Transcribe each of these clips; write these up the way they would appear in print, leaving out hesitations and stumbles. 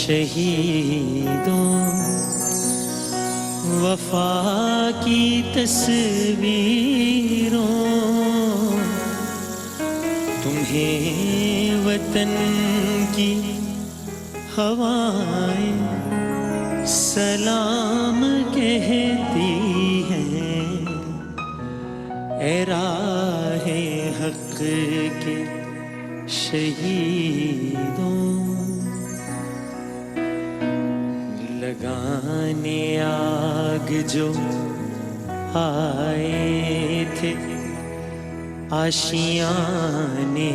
شہیدوں وفا کی تصویروں تمہیں وطن کی ہوائیں سلام کہتی ہیں، اے راہ حق کے شہیدوں، لگانے آگ جو آئے تھے آشیانے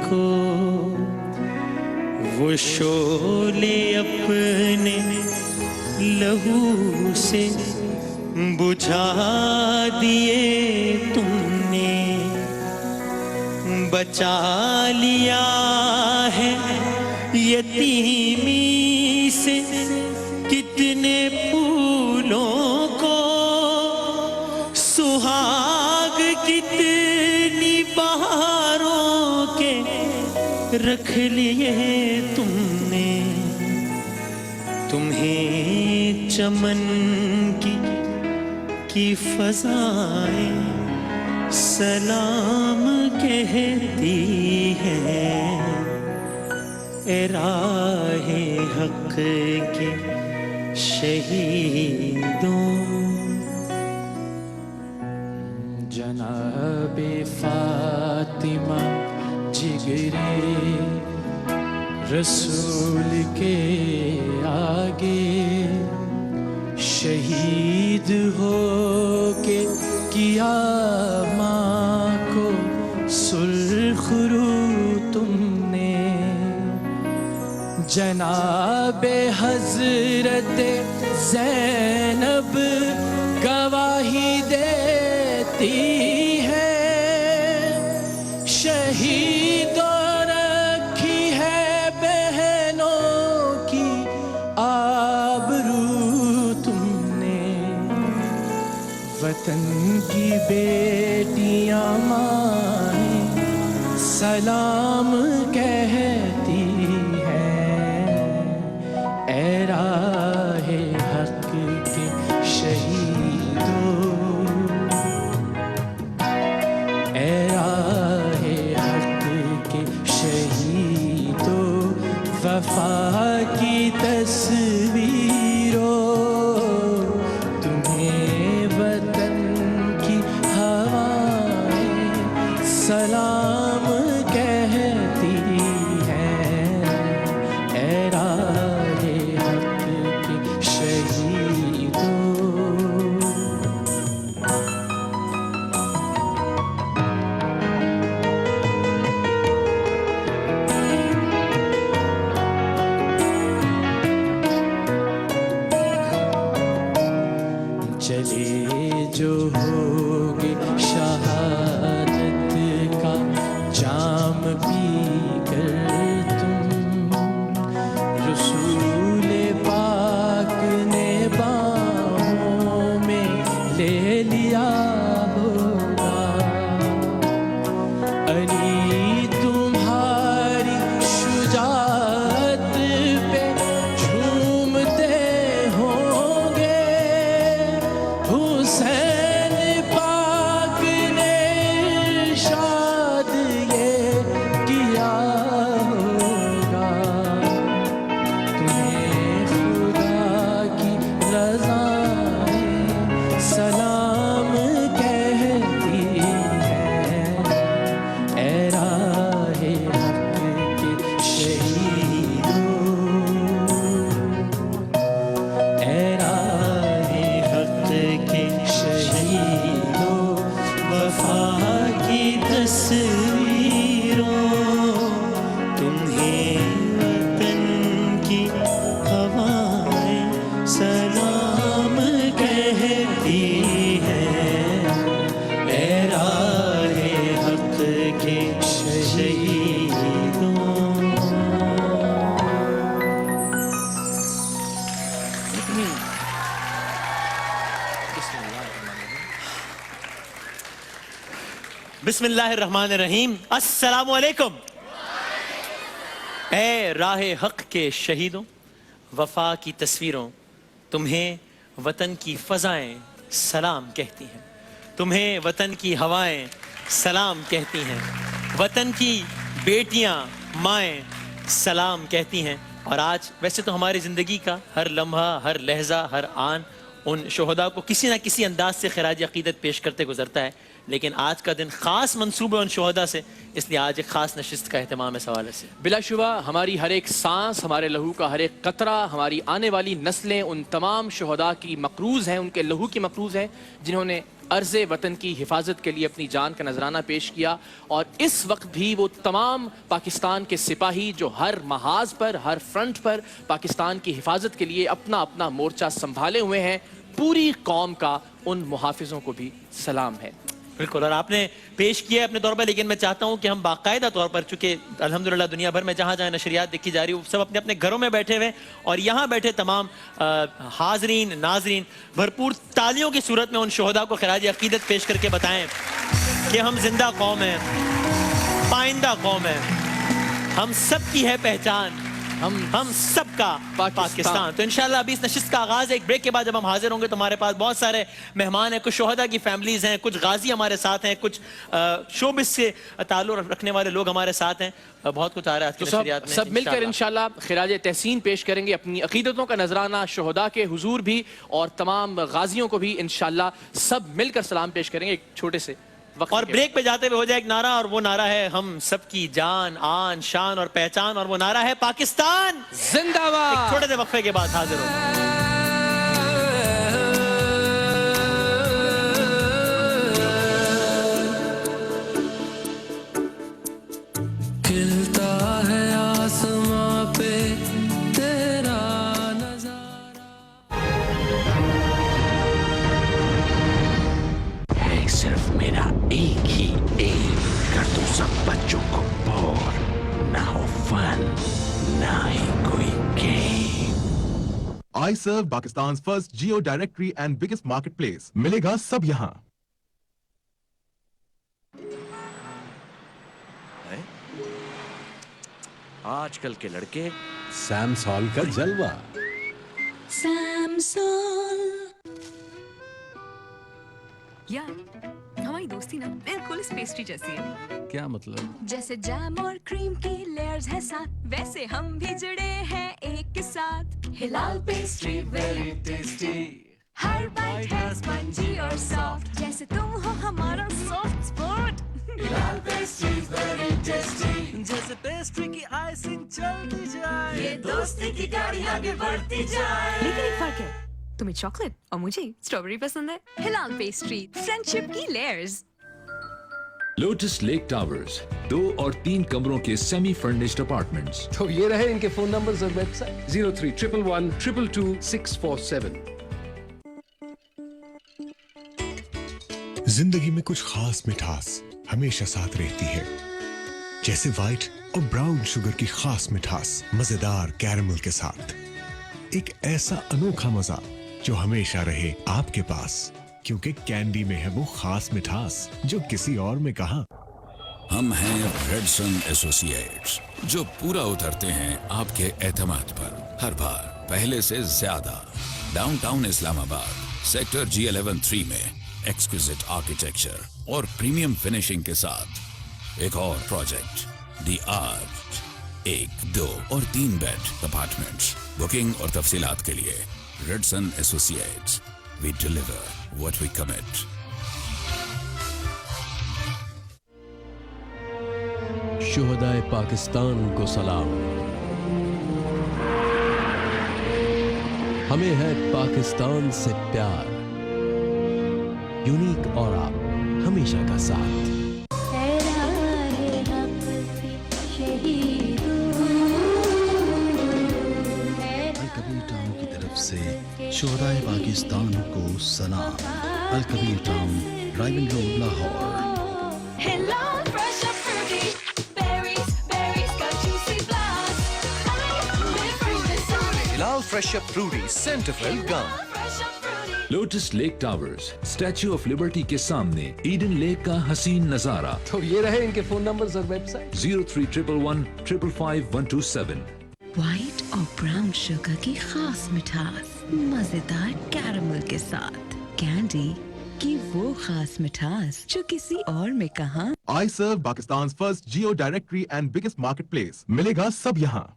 کو، وہ شعلے اپنے لہو سے بجھا دیے تم نے، بچا لیا ہے یتیمی سے کتنے پھولوں کو، سہاگ کتنی بہاروں کے رکھ لیے تم نے، تمہیں چمن کی فضائیں سلام کہتی ہیں، اے راہ حق کے شہیدوں۔ جناب فاطمہ جگرے رسول کے آگے شہید ہو کے کیا ماں کو سرخ رو تم نے، جناب حضرت زینب گواہی دیتی ہے، شہیدوں رکھی ہے بہنوں کی آبرو تم نے، وطن کی بیٹیاں مائیں سلام کہتی ہیں، اے راہ حق کے شہیدوں، اے راہ حق کے شہیدوں، وفا کی تصویروں تمہیں وطن کی ہوائیں سلام کہتی ہیں، اے راہ حق کے شہیدوں۔ چلے جو ہوگے شہادت کا جام پی کر تم، رسول پاک نے باہوں میں لے لیا ہوگا، علی تمہاری شجاعت پہ جھومتے ہوں گے، حسین پاک نے ارشاد یہ کیا ہوگا، تمہیں خدا کی رضائیں سلام کہتی ہیں، اے راہ حق کے شہیدوں، اے راہ حق کے شہیدوں، وفا کی تصویروں تمہیں وطن کی ہوائیں سلام کہتی ہیں، اے راہ حق کے شہیدوں۔ بسم اللہ الرحمن الرحیم۔ السلام علیکم۔ اے راہ حق کے شہیدوں، وفا کی تصویروں تمہیں وطن کی فضائیں سلام کہتی ہیں، تمہیں وطن کی ہوائیں سلام کہتی ہیں، وطن کی بیٹیاں مائیں سلام کہتی ہیں۔ اور آج ویسے تو ہماری زندگی کا ہر لمحہ، ہر لہجہ، ہر آن ان شہداء کو کسی نہ کسی انداز سے خراج عقیدت پیش کرتے گزرتا ہے، لیکن آج کا دن خاص منسوب ہے ان شہداء سے، اس لیے آج ایک خاص نشست کا اہتمام ہے اس حوالے سے۔ بلا شبہ ہماری ہر ایک سانس، ہمارے لہو کا ہر ایک قطرہ، ہماری آنے والی نسلیں ان تمام شہداء کی مقروض ہیں، ان کے لہو کی مقروض ہیں جنہوں نے عرض وطن کی حفاظت کے لیے اپنی جان کا نذرانہ پیش کیا۔ اور اس وقت بھی وہ تمام پاکستان کے سپاہی جو ہر محاذ پر، ہر فرنٹ پر پاکستان کی حفاظت کے لیے اپنا اپنا مورچہ سنبھالے ہوئے ہیں، پوری قوم کا ان محافظوں کو بھی سلام ہے۔ بالکل، اور آپ نے پیش کیا ہے اپنے طور پر، لیکن میں چاہتا ہوں کہ ہم باقاعدہ طور پر، چونکہ الحمدللہ دنیا بھر میں جہاں جہاں نشریات دیکھی جا رہی ہے، سب اپنے اپنے گھروں میں بیٹھے ہوئے اور یہاں بیٹھے تمام حاضرین ناظرین بھرپور تالیوں کی صورت میں ان شہداء کو خراج عقیدت پیش کر کے بتائیں کہ ہم زندہ قوم ہیں، پائندہ قوم ہے، ہم سب کی ہے پہچان، ہم سب کا پاکستان۔ تو انشاءاللہ ابھی اس نشست کا آغاز ہے، ایک بریک کے بعد جب ہم حاضر ہوں گے تو ہمارے پاس بہت سارے مہمان ہیں، کچھ شہداء کی فیملیز ہیں، کچھ غازی ہمارے ساتھ ہیں، کچھ شوبز سے تعلق رکھنے والے لوگ ہمارے ساتھ ہیں، بہت کچھ آ رہا ہے آج کی نشریات میں۔ سب مل کر انشاءاللہ خراج تحسین پیش کریں گے، اپنی عقیدتوں کا نذرانہ شہداء کے حضور بھی اور تمام غازیوں کو بھی انشاءاللہ سب مل کر سلام پیش کریں گے ایک چھوٹے سے وقت۔ اور بریک پہ جاتے ہوئے ہو جائے ایک نعرہ، اور وہ نعرہ ہے ہم سب کی جان، آن، شان اور پہچان، اور وہ نعرہ ہے پاکستان زندہ باد۔ ایک چھوٹے سے وقفے کے بعد حاضر ہوں۔ کھلتا ہے آسماں پہ تیرا نظارہ، ہے صرف میرا ایک ہی ایم، کر دو سب بچوں کو بور، نہ ہو فن نہ ہی کوئی game. iServe Pakistan's first Geo directory and biggest marketplace. ملے گا سب یہاں۔ آج کل کے لڑکے سیم سال کا جلوہ۔ یار ہماری دوستی نا بالکل اس پیسٹری جیسی ہے۔ کیا مطلب؟ جیسے جیم اور کریم کی لیئرز ہے ساتھ، ویسے ہم بھی جڑے ہیں ایک کے ساتھ۔ ہلال پیسٹری ویری ٹیسٹی، ہر بائٹ ہے اسپنجی اور سافٹ، جیسے تم ہو ہمارا سافٹ اسپاٹ۔ ہلال پیسٹری ویری ٹیسٹی، جیسے پیسٹری کی آئسنگ چلتی جائے، یہ دوستی کی گاڑی آگے بڑھتی جائے۔ لیکن ایک فرق ہے، تمہیں چاکلیٹ اور مجھے اسٹرابیری پسند ہے۔ ہلال پیسٹری، فرینڈشپ کی لیئرز۔ لوٹس لیک ٹاورز 2 اور 3 کمروں کے سیمی فرنشڈ اپارٹمنٹس۔ تو یہ رہے ان کے فون نمبرز اور ویب سائٹ 0311 222 647۔ زندگی میں کچھ خاص مٹھاس ہمیشہ ساتھ رہتی ہے، جیسے وائٹ اور براؤن شوگر کی خاص مٹھاس مزیدار کیرمل کے ساتھ، ایک ایسا انوکھا مزہ جو ہمیشہ رہے آپ کے پاس، کیونکہ کینڈی میں ہے وہ خاص مٹھاس جو کسی اور میں کہاں۔ ہم ہیں ریڈسن ایسوسیٹس، جو پورا اترتے ہیں آپ کے اعتماد پر، ہر بار پہلے سے زیادہ۔ ڈاؤن ٹاؤن اسلام آباد سیکٹر G11-3 میں ایکسکوزٹ آرکیٹیکچر اور پریمیم فنیشنگ کے ساتھ ایک اور پروجیکٹ دی آرٹ، 1، 2 اور 3 بیڈ اپارٹمنٹس۔ بکنگ اور تفصیلات کے لیے ریڈسن associates, we deliver what we commit. شہدائے پاکستان کو سلام۔ ہمیں ہے پاکستان سے پیار، یونیک اور آپ ہمیشہ کا ساتھ۔ الکبیر ٹاؤن کی طرف سے شہدائے پاکستان کو سلام۔ Al-Kabir town, driving road, Lahore. Hilal fresh up fruity centrefill gum. Lotus Lake Towers Statue of Liberty کے سامنے ایڈن لیک کا حسین نظارہ۔ تو یہ رہے ان کے فون نمبرز اور ویب سائٹ 0311 555 127۔ व्हाइट और ब्राउन शुगर की खास मिठास, मजेदार कैरमल के साथ। कैंडी की वो खास मिठास जो किसी और में कहाँ। iServe Pakistan's first Geo Directory and biggest marketplace. मिलेगा सब यहाँ।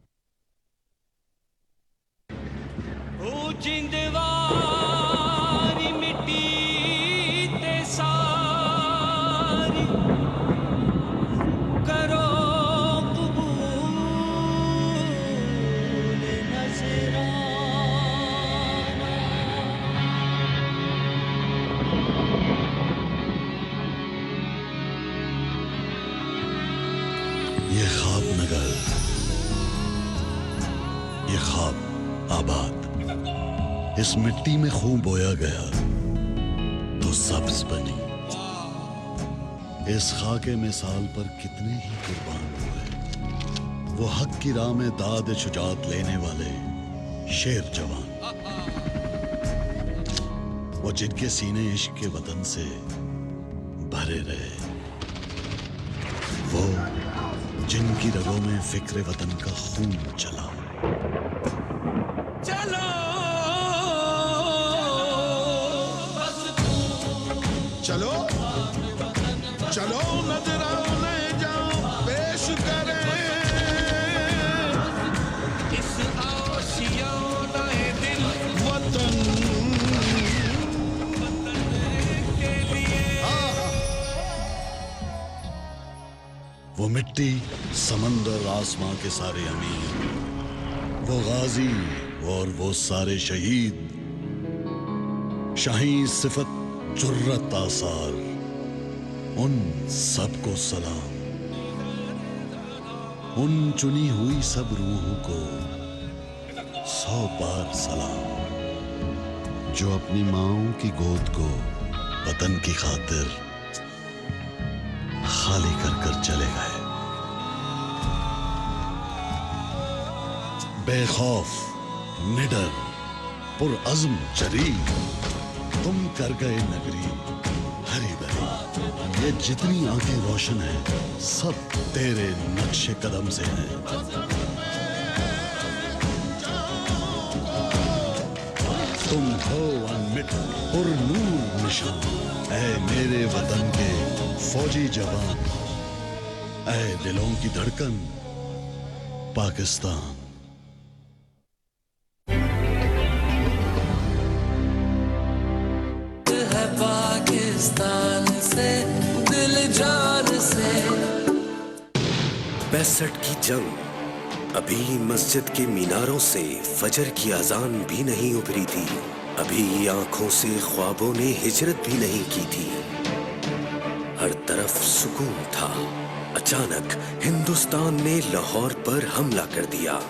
ये ख्वाब नगर, ये ख्वाब आबाद, इस मिट्टी में खून बोया गया तो सब्ज बनी। इस खाके मिसाल पर कितने ही कुर्बान हुए, वो हक की राह में दाद शुजात लेने वाले शेर जवान, वो जिनके सीने इश्क के वतन से भरे रहे, वो जिनकी रगों में फिक्र वतन का खून चला। चलो चलो चलो नजराने जाओ पेश करें इस आशियाना दिल वतन के लिए। वो मिट्टी, समंदर, आसमां के सारे अमीर, वो गाजी और वो सारे शहीद, शाही सिफत, जुर्रत, आसार, उन सबको सलाम। उन चुनी हुई सब रूहों को 100 बार सलाम, जो अपनी माओं की गोद को वतन की खातिर खाली कर कर चले गए। बेखौफ, निडर, पुरअज़्म, जरी, तुम कर गए नगरी हरी भरी। ये जितनी आंखें रोशन हैं, सब तेरे नक्शे कदम से हैं। तुम हो अनमिट पुरनूर निशान, ऐ मेरे वतन के फौजी जवान, ऐ दिलों की धड़कन पाकिस्तान। पाकिस्तान से दिल जान से 65 की जंग, अभी मस्जिद के मीनारों से फजर की अजान भी नहीं उभरी थी, अभी आंखों से ख्वाबों ने हिजरत भी नहीं की थी। हर तरफ सुकून था। अचानक हिंदुस्तान ने लाहौर पर हमला कर दिया।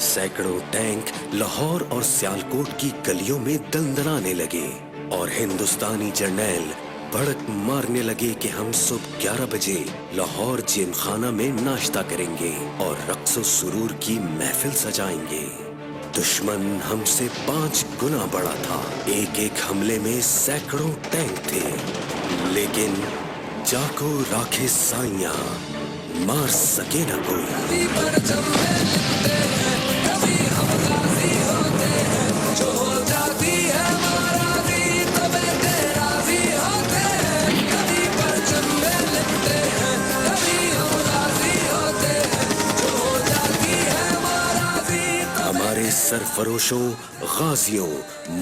सैकड़ों टैंक लाहौर और सियालकोट की गलियों में दंदनाने लगे और हिंदुस्तानी जर्नैल भड़क मारने लगे कि हम सुबह 11 बजे लाहौर जिमखाना में नाश्ता करेंगे और रक्सो सुरूर की महफिल सजाएंगे। दुश्मन हमसे 5 गुना बड़ा था। एक एक हमले में सैकड़ों टैंक थे, लेकिन जाको राखे साइयां, मार सके न कोई। सरफरोशों, गाजियों,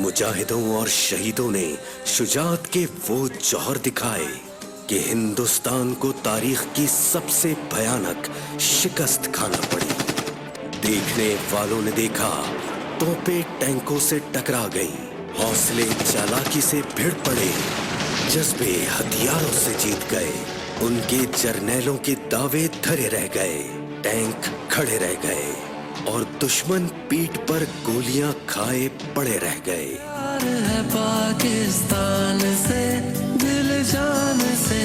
मुजाहिदों और शहीदों ने शुजात के वो जौहर दिखाए कि हिंदुस्तान को तारीख की सबसे भयानक शिकस्त खाना पड़ी। देखने वालों ने देखा, तोपें टैंकों से टकरा गईं, हौसले चालाकी से भिड़ पड़े, जज्बे हथियारों से जीत गए। उनके जर्नैलों के दावे धरे रह गए, टैंक खड़े रह गए और दुश्मन पीठ पर गोलियां खाए पड़े रह गए। प्यार है पाकिस्तान से दिल जान से,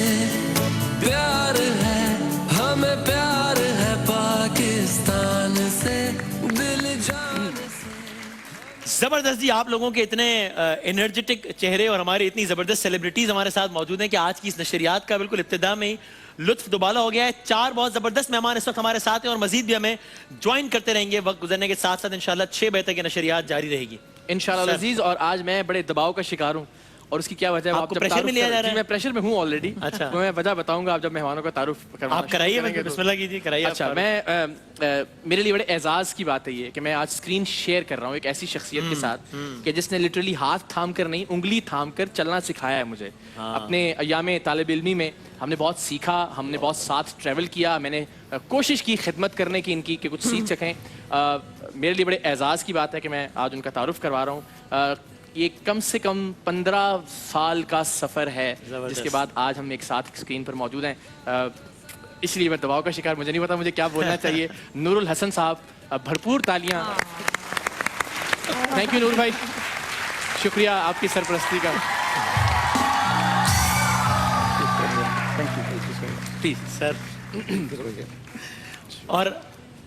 प्यार है हमें, प्यार है पाकिस्तान से दिल जान से। जबरदस्त जी, आप लोगों के इतने एनर्जेटिक चेहरे और हमारे इतनी जबरदस्त सेलिब्रिटीज हमारे साथ मौजूद हैं कि आज की इस नशरियात का बिल्कुल इब्तिदा में ही लुत्फ दुबाला हो गया है। 4 बहुत जबरदस्त मेहमान इस वक्त हमारे साथ हैं और मजीद भी हमें ज्वाइन करते रहेंगे वक्त गुजरने के साथ साथ। इंशाल्लाह 6 बजे तक ये नशरियात जारी रहेगी इंशाल्लाह अजीज। और आज मैं बड़े दबाव का शिकार हूँ और उसकी क्या वजह है? आपको प्रेशर में लिया जा रहा है? मैं प्रेशर में हूँ ऑलरेडी। अच्छा, तो मैं वजह बताऊंगा आप जब मेहमानों का तारुफ करवाना आप कराइए, बिस्मिल्लाह कीजिए, कराइए। अच्छा, मैं मेरे लिए बड़े एजाज की बात है ये कि मैं आज स्क्रीन शेयर कर रहा हूँ एक ऐसी शख्सियत के साथ कि जिसने लिटरली हाथ थाम कर नहीं, उंगली थाम कर चलना सिखाया है मुझे। अपने अयामे तालिब इल्मी में हमने बहुत सीखा, हमने बहुत साथ ट्रैवल किया, मैंने कोशिश की खिदमत करने की इनकी कि कुछ सीख सकें। मेरे लिए बड़े एजाज़ की बात है कि मैं आज उनका तारुफ करवा रहा हूँ। ये कम से कम 15 साल का सफ़र है जिसके बाद आज हम एक साथ स्क्रीन पर मौजूद हैं। इसलिए मैं दबाव का शिकार, मुझे नहीं पता मुझे क्या बोलना चाहिए। नूरुल हसन साहब, भरपूर तालियां। थैंक यू नूर भाई, शुक्रिया आपकी सरपरस्ती का। Please sir. और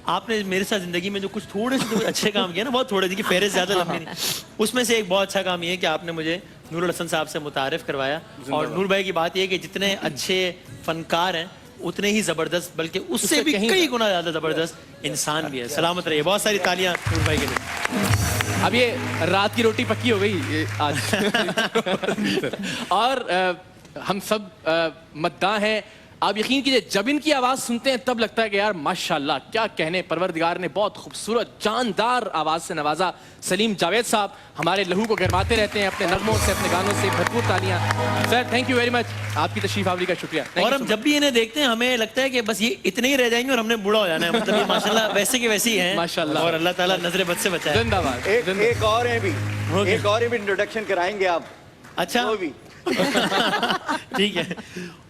आपने मेरे साथ जिंदगी में जो कुछ थोड़े से तो अच्छे काम किए ना, बहुत थोड़े, देखिए फेहरिस्त ज्यादा लंबी नहीं, उसमें से एक बहुत अच्छा काम ये है कि आपने मुझे नूरुल हसन साहब से मुतारिफ करवाया। और नूर भाई की बात ये है कि जितने अच्छे फनकार हैं उतने ही जबरदस्त, बल्कि उससे भी कई गुना ज्यादा जबरदस्त इंसान भी है। सलामत रहिए। बहुत सारी तालियां नूर भाई के लिए। अब ये रात की रोटी पक्की हो गई आज। और हम सब मद्दा हैं। आप यकीन कीजिए जब इनकी आवाज़ सुनते हैं तब लगता है कि यार माशाल्लाह, क्या कहने, परवरदिगार ने बहुत खूबसूरत जानदार आवाज़ से नवाजा। सलीम जावेद साहब हमारे लहू को गरमाते रहते हैं अपने नगमों से, अपने गानों से। भरपूर तालियां sir, thank you very much, आपकी तशरीफ आवरी का शुक्रिया। और हम जब भी इन्हें देखते हैं हमें लगता है कि बस ये इतने ही रह जाएंगे और हमने बूढ़ा हो जाना है। मतलब ये माशाल्लाह वैसे के वैसे ही हैं माशाल्लाह, और अल्लाह ताला नजरे बद से बचाए। जिंदाबाद। एक और है भी, एक और भी इंट्रोडक्शन कराएंगे आप। अच्छा, वो भी ठीक है।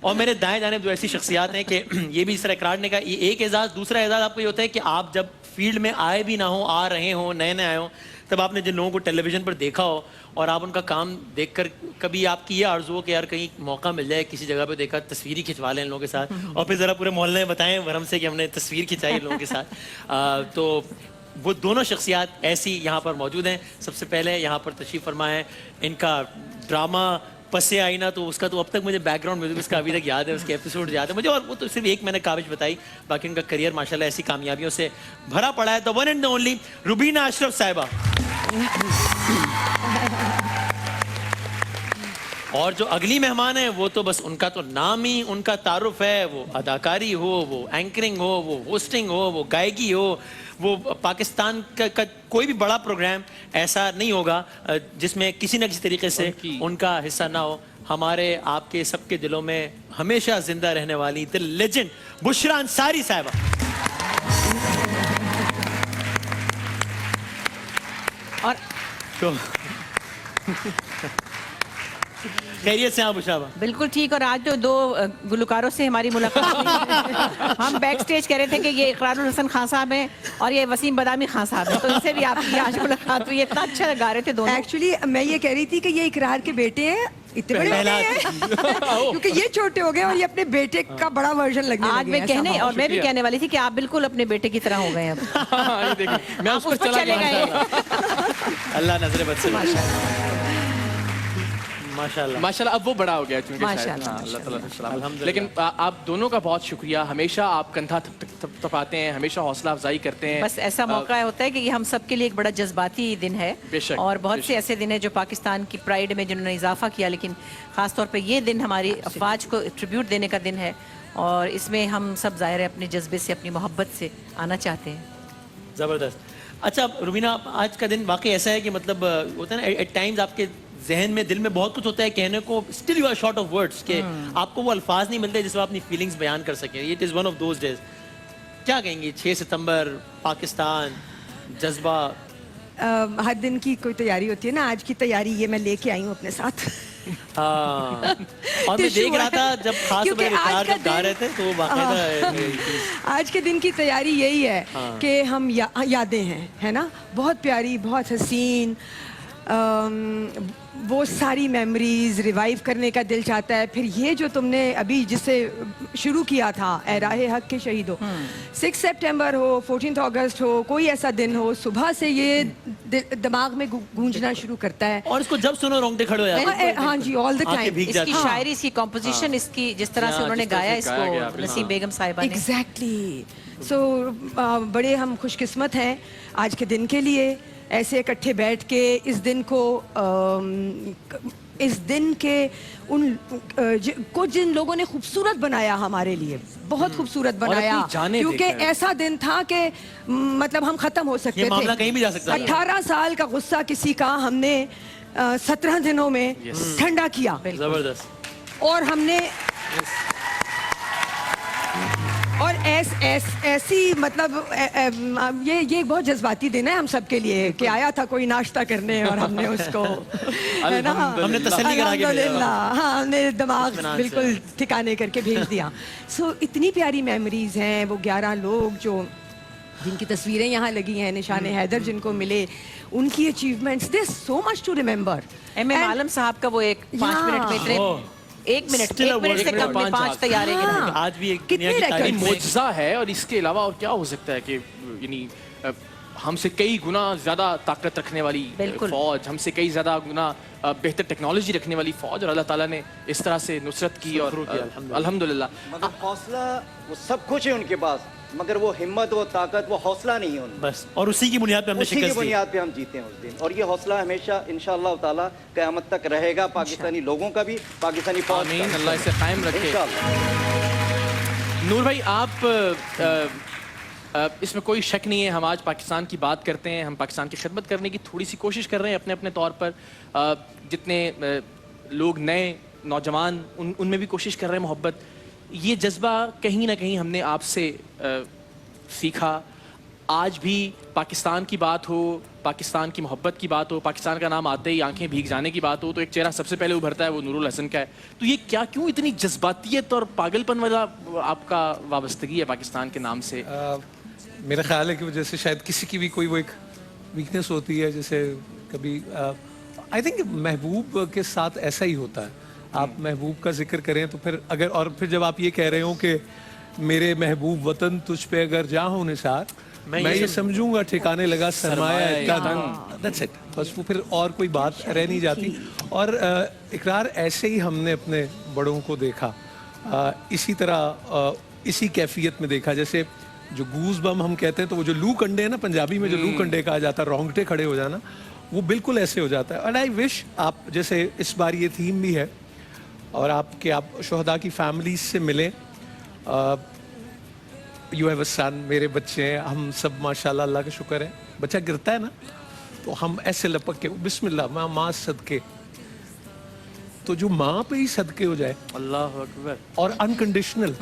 और मेरे दाएं जाने दो ऐसी शख्सियात हैं कि ये भी इस तरह इकरार ने का ये एक एजाज। दूसरा एजाज आपको ये होता है कि आप जब फील्ड में आए भी ना हो, आ रहे हो, नए नए आए हो, तब आपने जिन लोगों को टेलीविजन पर देखा हो और आप उनका काम देखकर कभी आपकी ये आरज़ू हो कि यार कहीं मौका मिल जाए, किसी जगह पे देखा, तस्वीर ही खिंचवा लें इन लोगों के साथ और फिर ज़रा पूरे मोहल्ले में बताएं वरम से कि हमने तस्वीर खिंचाई इन लोगों के साथ। तो वो दोनों शख्सियात ऐसी यहाँ पर मौजूद हैं। सबसे पहले यहाँ पर तशरीफ़ फरमा है इनका ड्रामा पसे आईना, तो उसका तो अब तक मुझे बैकग्राउंड म्यूजिक उसका अभी तक याद है, उसके एपिसोड याद है मुझे। और वो तो सिर्फ एक मैंने काविश बताई, बाकी उनका करियर माशाल्लाह ऐसी कामयाबियों से भरा पड़ा है। The one and the only Rubina Ashraf साहिबा। और जो अगली मेहमान है वो तो बस उनका तो नाम ही उनका तारुफ है। वो अदाकारी हो, वो एंकरिंग हो, वो होस्टिंग हो, वो गायकी हो, वो पाकिस्तान का कोई भी बड़ा प्रोग्राम ऐसा नहीं होगा जिसमें किसी न किसी तरीके से उनका हिस्सा ना हो। हमारे आपके सबके दिलों में हमेशा जिंदा रहने वाली द लेजेंड बुशरा अंसारी साहिबा। और तो खैरियत से आप बुशरा? बिल्कुल ठीक। और आज तो 2 गुलकारों से हमारी मुलाकात हुई। हम बैक स्टेज कह रहे थे कि ये इकरारुल हसन खान साहब हैं और ये वसीम बदामी खान साहब हैं, तो इनसे भी आपकी आज मुलाकात हुई। इतना अच्छा गा रहे थे दोनों। एक्चुअली मैं ये कह रही थी कि ये इकरार के बेटे हैं, इतने बड़े हो गए हैं क्योंकि ये छोटे हो गए और ये अपने बेटे का बड़ा वर्जन लगने लगे। आज मैं कहने और मैं भी कहने वाली थी कि आप बिल्कुल अपने बेटे की तरह हो गए अब। मैं उस पर चले गए। अल्लाह नजरे बद से माशाल्लाह माशाल्लाह। अब वो बड़ा हो गया चूंकि अल्लाह ताला। लेकिन आप दोनों का बहुत शुक्रिया। हमेशा आप कंधा तपाते हैं, हमेशा हौसला अफजाई करते हैं। बस ऐसा मौका होता है कि ये हम सब के लिए एक बड़ा जज्बाती दिन है। और बहुत से ऐसे दिन है जो पाकिस्तान की प्राइड में जिन्होंने इजाफा किया, लेकिन खास तौर पे ये दिन हमारी अफवाज को ट्रिब्यूट देने का दिन है और इसमें हम सब ज़ाहिर है अपने जज्बे से, अपनी मोहब्बत से आना चाहते हैं। ज़बरदस्त। अच्छा रुबीना, आज का दिन वाकई ऐसा है कि मतलब होता है ना, एट टाइम्स आपके जहन में, दिल में बहुत कुछ होता है कहने को, still you are short of words कि आपको वो अल्फाज नहीं मिलते जिसमें अपनी फीलिंग्स बयान कर सकें। It is one of those days. क्या कहेंगी? 6 सितंबर, पाकिस्तान, जज्बा। हर दिन की कोई तैयारी होती है ना, आज की तैयारी ये मैं लेके आई हूँ अपने साथ। और मैं देख रहा था जब खास जब गा रहे थे तो बाकायदा आज के दिन की तैयारी यही है कि हम यादें हैं, है ना, बहुत प्यारी, बहुत हसीन, वो सारी मेमोरीज रिवाइव करने का दिल चाहता है। फिर ये जो तुमने अभी जिससे शुरू किया था, ए राहे हक के शहीदों, 6 सितंबर हो, 14 अगस्त हो, कोई ऐसा दिन हो, सुबह से ये दिमाग में गूंजना शुरू करता है और इसको जब सुनो रोंगटे खड़े हो जाते हैं। हाँ जी, ऑल द टाइम। इसकी शायरी, इसकी कॉम्पोजिशन, इसकी जिस तरह से उन्होंने गाया इसको नसीम बेगम साहिबा ने। एग्जैक्टली। सो बड़े हम खुशकिस्मत हैं आज के दिन के लिए, ऐसे इकट्ठे बैठ के इस दिन के को जिन लोगों ने खूबसूरत बनाया हमारे लिए, बहुत खूबसूरत बनाया, क्योंकि ऐसा दिन था कि मतलब हम खत्म हो सकते थे। मामला कहीं भी जा सकता है। 18 साल का गुस्सा किसी का हमने 17 दिनों में ठंडा किया। जबरदस्त। और हमने और ऐसी मतलब ये एक बहुत जज्बाती दिन है हम सब के लिए कि आया था कोई नाश्ता करने और हमने उसको है ना, हमने तसल्ली करा के भेजा। हाँ, हमने दिमाग बिल्कुल ठिकाने करके भेज दिया। सो इतनी प्यारी मेमोरीज हैं। वो 11 लोग जो जिनकी तस्वीरें यहाँ लगी हैं, निशान हैदर जिनको मिले, उनकी achievements, there so much to remember. M A Alam साहब का वो एक 5 मिनट में इतने एक मिनट से कम में 5 तैयारी हाँ। आज भी एक कितने दुनिया की तारीफ में मोजज़ा है। और इसके अलावा और क्या हो सकता है कि यानी हमसे कई गुना ज्यादा ताकत रखने वाली फौज, हमसे कई ज्यादा गुना बेहतर टेक्नोलॉजी रखने वाली फौज, और अल्लाह ताला ने इस तरह से नुसरत की और अल्हम्दुलिल्लाह। मतलब हौसला, वो सब कुछ है उनके पास, मगर वो हिम्मत, वो ताकत, वो हौसला नहीं है उनमें बस। और उसी की बुनियाद पे हमने उसी की बुनियाद पे हम जीते हैं उस दिन। और ये हौसला हमेशा इंशाअल्लाह ताला क़यामत तक रहेगा, पाकिस्तानी लोगों का भी, पाकिस्तानी फौज का। आमीन, अल्लाह इसे कायम रखे। नूर भाई, आप इसमें कोई शक नहीं है, हम आज पाकिस्तान की बात करते हैं, हम पाकिस्तान की खिदमत करने की थोड़ी सी कोशिश कर रहे हैं अपने अपने तौर पर। जितने लोग नए नौजवान उनमें भी कोशिश कर रहे हैं मोहब्बत। ये जज्बा कहीं ना कहीं हमने आपसे सीखा। आज भी पाकिस्तान की बात हो, पाकिस्तान की मोहब्बत की बात हो, पाकिस्तान का नाम आते ही आंखें भीग जाने की बात हो, तो एक चेहरा सबसे पहले उभरता है, वो नूरुल हसन का है। तो ये क्यों इतनी जज्बातियत और पागलपन वाला आपका वाबस्तगी है पाकिस्तान के नाम से? मेरा ख्याल है कि जैसे शायद किसी की भी कोई वो एक वीकनेस होती है, जैसे कभी आई थिंक महबूब के साथ ऐसा ही होता है। आप महबूब का जिक्र करें तो फिर अगर, और फिर जब आप ये कह रहे हो कि मेरे महबूब वतन तुझ पे अगर जाऊं निसार, मैं ये समझूंगा ठिकाने लगा सरमाया का धन, दैट्स इट। बस वो फिर और कोई बात रह नहीं जाती। और इकरार ऐसे ही हमने अपने बड़ों को देखा, इसी तरह इसी कैफियत में देखा। जैसे जो गूज बम हम कहते हैं, तो वो जो लू कंडे है ना, पंजाबी में जो लू कंडे कहा जाता है, रोंगटे खड़े हो जाना, वो बिल्कुल ऐसे हो जाता है। और आई विश आप, जैसे इस बार ये थीम भी है, और आप शोहदा की फैमिलीज से मिलें। यू हैव अ सन, मेरे बच्चे हैं, हम सब माशाल्लाह अल्लाह का शुक्र है। बच्चा गिरता है ना, तो हम ऐसे लपक के बिस्मिल्लाह माँ सदके, तो जो माँ पे ही सदके हो जाए, अल्लाह अकबर, और अनकंडीशनल,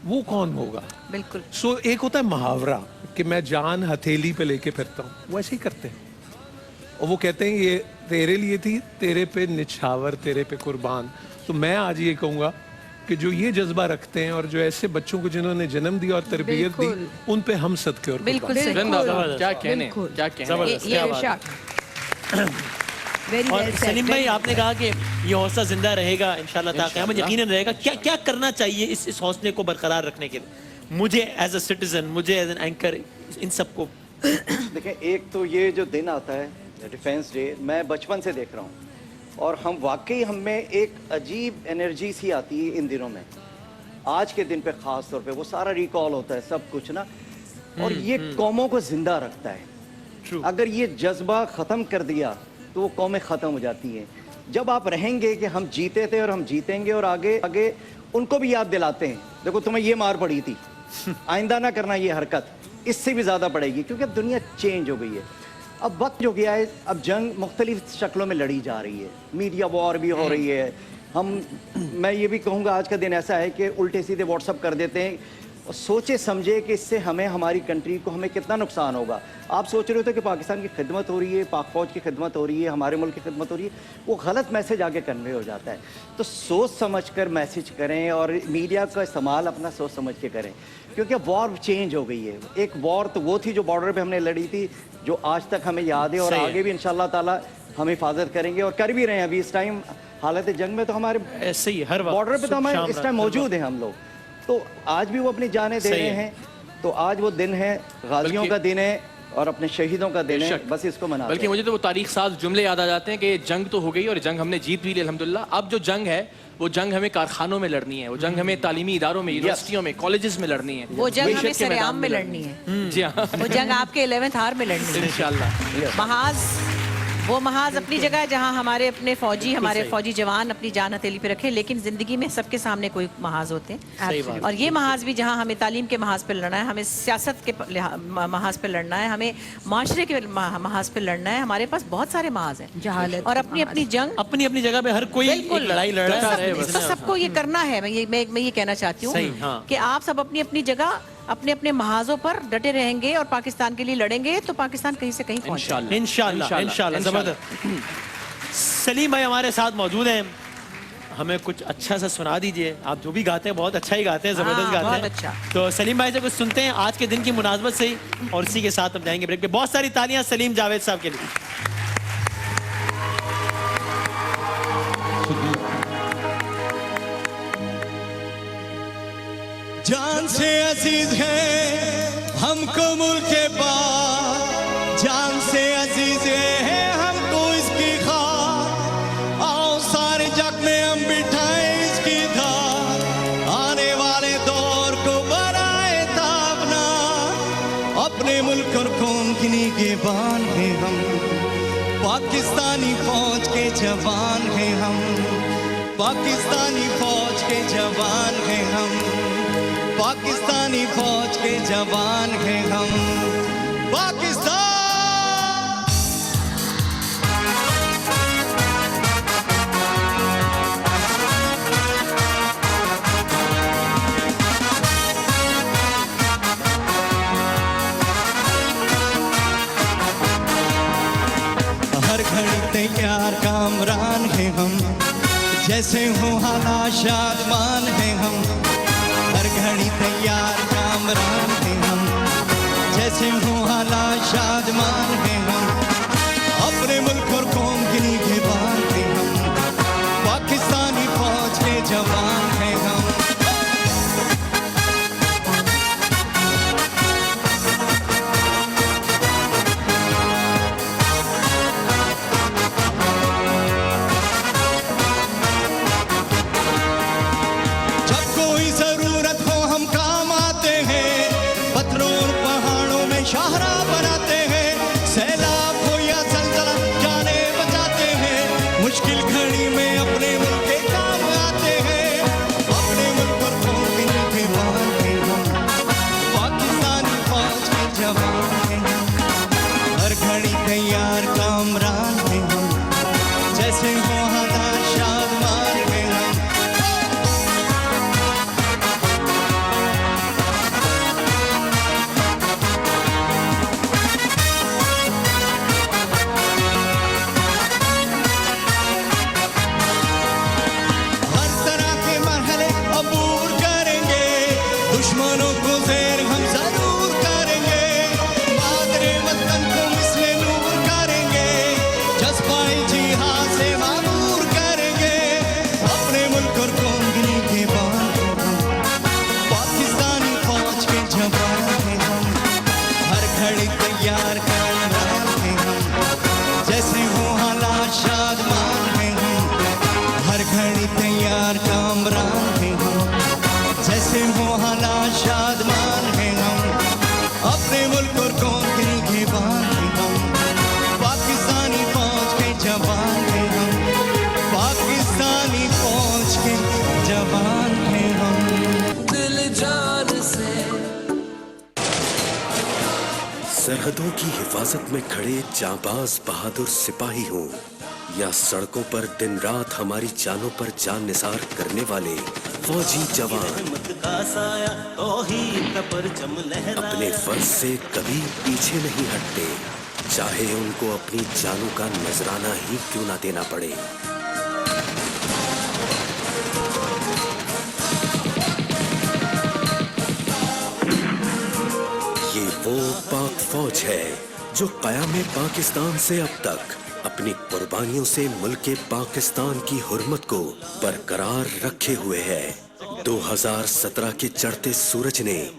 वो कौन होगा? बिल्कुल। सो एक होता है मुहावरा कि मैं जान हथेली पे लेके फिरता हूँ, वो ऐसे ही करते हैं। और वो कहते हैं ये तेरे लिए थी, तेरे पे निछावर, तेरे पे कुर्बान। तो मैं आज ये कहूँगा कि जो ये जज्बा रखते हैं और जो ऐसे बच्चों को जिन्होंने जन्म दिया और तरबियत दी, उन पे हम सदके और बिल्कुल क्या कहने, क्या कहने। और सलीम भाई, आपने कहा कि ये हौसला जिंदा रहेगा इंशाल्लाह ताक़यामत, यकीनन रहेगा। क्या करना चाहिए इस हौसले को बरकरार रखने के लिए? मुझे एज अ सिटीजन, मुझे एज एन एंकर, इन सबको देखें, एक तो ये जो दिन आता है डिफेंस डे, मैं बचपन से देख रहा हूँ, और हम वाकई, हमें एक अजीब एनर्जी सी आती है इन दिनों में। आज के दिन पे ख़ास तौर पे वो सारा रिकॉल होता है, सब कुछ ना, और ये कौमों को ज़िंदा रखता है। अगर ये जज्बा ख़त्म कर दिया तो वो कौमें ख़त्म हो जाती हैं। जब आप रहेंगे कि हम जीते थे और हम जीतेंगे, और आगे आगे उनको भी याद दिलाते हैं, देखो तुम्हें ये मार पड़ी थी, आइंदा ना करना ये हरकत, इससे भी ज़्यादा पड़ेगी, क्योंकि अब दुनिया चेंज हो गई है। अब वक्त जो गया है, अब जंग मुख्तलिफ शक्लों में लड़ी जा रही है, मीडिया वॉर भी हो रही है। मैं ये भी कहूँगा, आज का दिन ऐसा है कि उल्टे सीधे व्हाट्सअप कर देते हैं, और सोचे समझे कि इससे हमें, हमारी कंट्री को, हमें कितना नुकसान होगा। आप सोच रहे हो कि पाकिस्तान की खिदमत हो रही है, पाक फौज की खिदमत हो रही है, हमारे मुल्क की खिदमत हो रही है, वो गलत मैसेज आगे कन्वे हो जाता है। तो सोच समझ कर मैसेज करें, और मीडिया का इस्तेमाल अपना सोच समझ के करें, क्योंकि वॉर चेंज हो गई है। एक वॉर तो वो थी जो बॉर्डर पे हमने लड़ी थी, जो आज तक हमें याद है, और आगे भी इंशाल्लाह ताला हम हिफाजत करेंगे और कर भी रहे हैं अभी इस टाइम हालत जंग में तो हमारे ऐसे ही हर वक्त बॉर्डर पे तो हमारे शाम इस रात, टाइम हर मौजूद हैं हम लोग, तो आज भी वो अपनी जानें दे सही रहे है। हैं। तो आज वो दिन है, गाजियों बल्कि- का दिन है और अपने शहीदों का दिन है, बेशक। बस इसको मनाते बल्कि हैं। मुझे तो वो तारीख साज जुमले याद आ जाते हैं कि जंग तो हो गई और जंग हमने जीत भी ली अल्हम्दुलिल्लाह। अब जो जंग है वो जंग हमें कारखानों में लड़नी है, वो जंग हमें तालीमी इदारों में, यूनिवर्सिटियों में, कॉलेजेस में लड़नी है, वो जंग मैशत हमें के मैदान सरेआम में लड़नी है। जी हाँ, वो जंग आपके 11th आवर में लड़नी है इंशाल्लाह। महाज, वो महाज अपनी जगह है जहां हमारे अपने फौजी, हमारे फौजी जवान अपनी जान हथेली पे रखे, लेकिन जिंदगी में सबके सामने कोई महाज होते हैं। और ये महाज भी जहां हमें तालीम के महाज पे लड़ना है, हमें सियासत के महाज पे लड़ना है, हमें माशरे के महाज पे लड़ना है, हमारे पास बहुत सारे महाज हैं। जहालत और अपनी अपनी जंग अपनी अपनी जगह पे हर कोई एक लड़ाई लड़ रहा है। तो सबको ये करना है। मैं ये कहना चाहती सही, हूँ हाँ। कि आप सब अपनी अपनी जगह अपने अपने महाजों पर डटे रहेंगे और पाकिस्तान के लिए लड़ेंगे तो पाकिस्तान कहीं से कहीं पहुंचेगा। इंशाल्लाह इंशाल्लाह जबरदस्त। सलीम भाई हमारे साथ मौजूद हैं, हमें कुछ अच्छा सा सुना दीजिए। आप जो भी गाते हैं बहुत अच्छा ही गाते हैं, जबरदस्त गाते बहुत हैं। अच्छा। तो सलीम भाई से कुछ सुनते हैं आज के दिन की मुनासबत से ही, और इसी के साथ हम जाएंगे ब्रेक पे। बहुत सारी तालियां सलीम जावेद साहब के लिए। जान से अजीज है हमको मुल्क के बाद, जान से अजीज है हमको इसकी खाक। आओ सारे जग में हम बिठाए इसकी धार, आने वाले दौर को बनाए ताबना। अपने मुल्क और कौम की निगहबान हैं हम, पाकिस्तानी फौज के जवान हैं हम, पाकिस्तानी फौज के जवान हैं हम, पाकिस्तानी फौज के जवान हैं हम। पाकिस्तान हर घड़ी तैयार कामरान हैं हम, जैसे हो हालात शादमान हैं हम। हर घड़ी तैयार कामरान हैं हम, जैसे हो हालात शादमान हैं हम। अपने मुल्क और कौम की निगहबान हैं हम, पाकिस्तानी फौज के जवान हैं हम। जब कोई जरूरत हो हम काम आते हैं, पत्थरों और पहाड़ों में शाहरा बनाते हैं। सैलाब हो या जलजला जाने बचाते हैं, मुश्किल घड़ी में अपने मुल्क के काम आते हैं। अपने मुल्क और कौम के निगहबान हैं हम, पाकिस्तानी फौज के जवान हैं हम। हर घड़ी तैयार कामरान हैं हम, जैसे हो हालात शादमान हैं हम। हर तरह के मरहले अबूर करेंगे, दुश्मनों को ज़ेर हम जरूर करेंगे। मादरे वतन को मिसले नूर करेंगे, जज्बाए जिहाद से मामूर करेंगे। अपने मुल्क और कौम की निगहबान हैं हम, पाकिस्तानी फौज के जवान हैं हम। हर घड़ी तैयार कामरान हैं हम, जैसे हो हालात शादमान हैं हम। हर घड़ी तैयार कामरान हैं हम, जैसे हो हालात शादमान हैं हम। अपने मुल्क और कौम के निगहबान हैं हम, पाकिस्तानी फौज के जवान हैं हम, पाकिस्तानी फौज के जवान हैं हम। दिल जान से सरहदों की हिफाजत में खड़े जांबाज बहादुर सिपाही हों, या सड़कों पर दिन रात हमारी जानों पर जान निसार करने वाले फौजी जवान, अपने फर्ज से कभी पीछे नहीं हटते, चाहे उनको अपनी जानों का नजराना ही क्यों ना देना पड़े। ये वो पाक फौज है जो क़याम पाकिस्तान से अब तक अपनी कुर्बानियों से मुल्क पाकिस्तान की हुर्मत को बरकरार रखे हुए है। 2017 के चढ़ते सूरज ने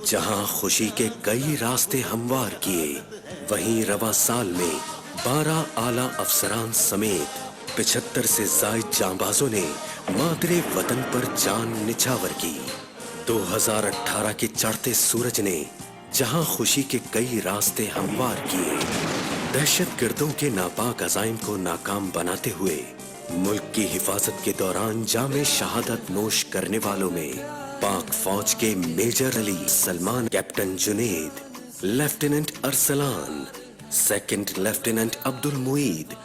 जहां खुशी के कई रास्ते हमवार किए, वहीं रवा साल में 12 आला अफसरान समेत 75 से जायद जांबाजों ने मादरे वतन पर जान निछावर की। 2018 के चढ़ते सूरज ने जहां खुशी के कई रास्ते हमवार किए, दहशत गर्दों के नापाक अज़ाइम को नाकाम बनाते हुए मुल्क की हिफाजत के दौरान जामे शहादत नोश करने वालों में पाक फौज के major Ali Salman, captain Junaid, lieutenant Arsalan, second lieutenant Abdul Moeed,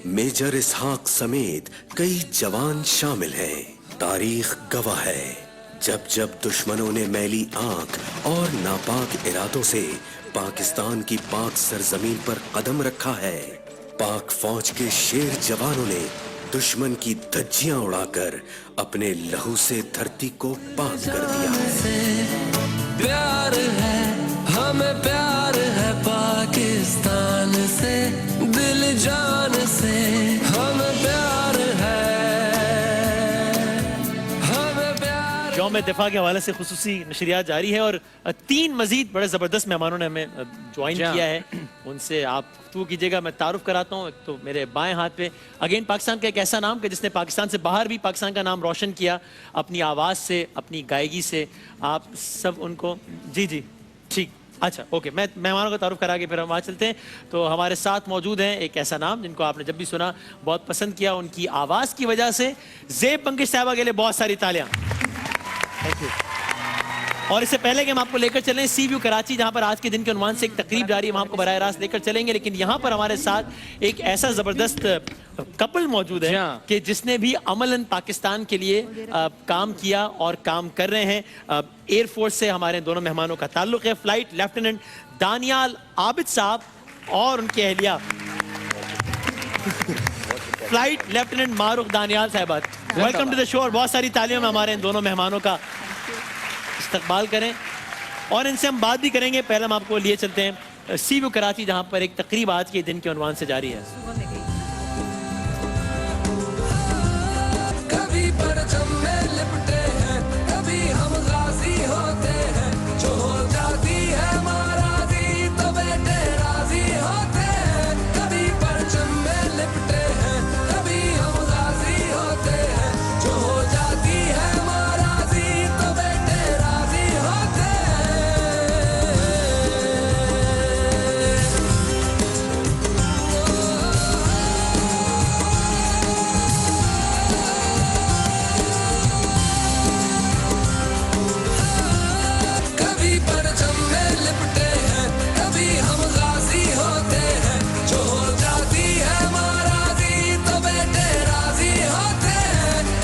major Ishaq समेत कई जवान शामिल हैं। तारीख गवाह है, जब जब दुश्मनों ने मैली आंख और नापाक इरादों से पाकिस्तान की पाक सरजमीन पर कदम रखा है, पाक फौज के शेर जवानों ने दुश्मन की धज्जियां उड़ाकर अपने लहू से धरती को पाक कर दिया है। प्यार है हमें, प्यार है पाकिस्तान से, दिल जान से हमें प्यार है, हमें प्यार। यौम दिफा के हवाले से खुसूसी नशरियात जारी है और 3 मजीद बड़े ज़बरदस्त मेहमानों ने हमें ज्वाइन किया है, उनसे आप गुफ्तगू कीजिएगा। मैं तारुफ कराता हूँ। तो मेरे बाएं हाथ पे अगेन पाकिस्तान का एक ऐसा नाम कि जिसने पाकिस्तान से बाहर भी पाकिस्तान का नाम रोशन किया अपनी आवाज़ से, अपनी गायकी से। आप सब उनको जी जी ठीक, अच्छा ओके, मैं मेहमानों का तारुफ करा के फिर हम वहाँ चलते हैं। तो हमारे साथ मौजूद हैं एक ऐसा नाम जिनको आपने जब भी सुना बहुत पसंद किया, उनकी आवाज़ की वजह से। ज़ेब पंकज साहबा के लिए बहुत सारी तालियां। Thank you. और इससे पहले कि हम आपको लेकर चलें सी व्यू कराची, जहां पर आज के दिन के उन्वान से एक तकरीब जारी है, हम आपको बराह रास्त लेकर चलेंगे। लेकिन यहाँ पर हमारे साथ एक ऐसा ज़बरदस्त कपल मौजूद है कि जिसने भी अमलन पाकिस्तान के लिए काम किया और काम कर रहे हैं। एयरफोर्स से हमारे दोनों मेहमानों का ताल्लुक है। फ्लाइट लेफ्टिनेंट दानियाल आबिद साहब और उनकी अहलिया फ्लाइट लेफ्टिनेंट मारूफ दानियाल साहबा। Welcome to the show. और बहुत सारी तालियों में हमारे इन दोनों मेहमानों का इस्तकबाल करें और इनसे हम बात भी करेंगे। पहले हम आपको लिए चलते हैं सी व्यू कराची, जहां पर एक तकरीब आज के दिन के उन्वान से जारी है। कभी परचम में लिपटे हैं, कभी हम गाजी होते हैं, जो हो जाती है महाराजी तो बेटे राजी होते हैं। कभी परचम में लिपटे हैं, कभी हम गाजी होते हैं, जो हो जाती है महाराजी तो बेटे राजी होते कभी परचम में लिपटे हैं, कभी हम गाजी होते हैं, जो हो जाती है महाराजी तो बेटे राजी होते हैं। कभी परचम में लिपटे हैं, कभी हम गाजी होते हैं, जो हो जाती है महाराजी तो बेटे राजी होते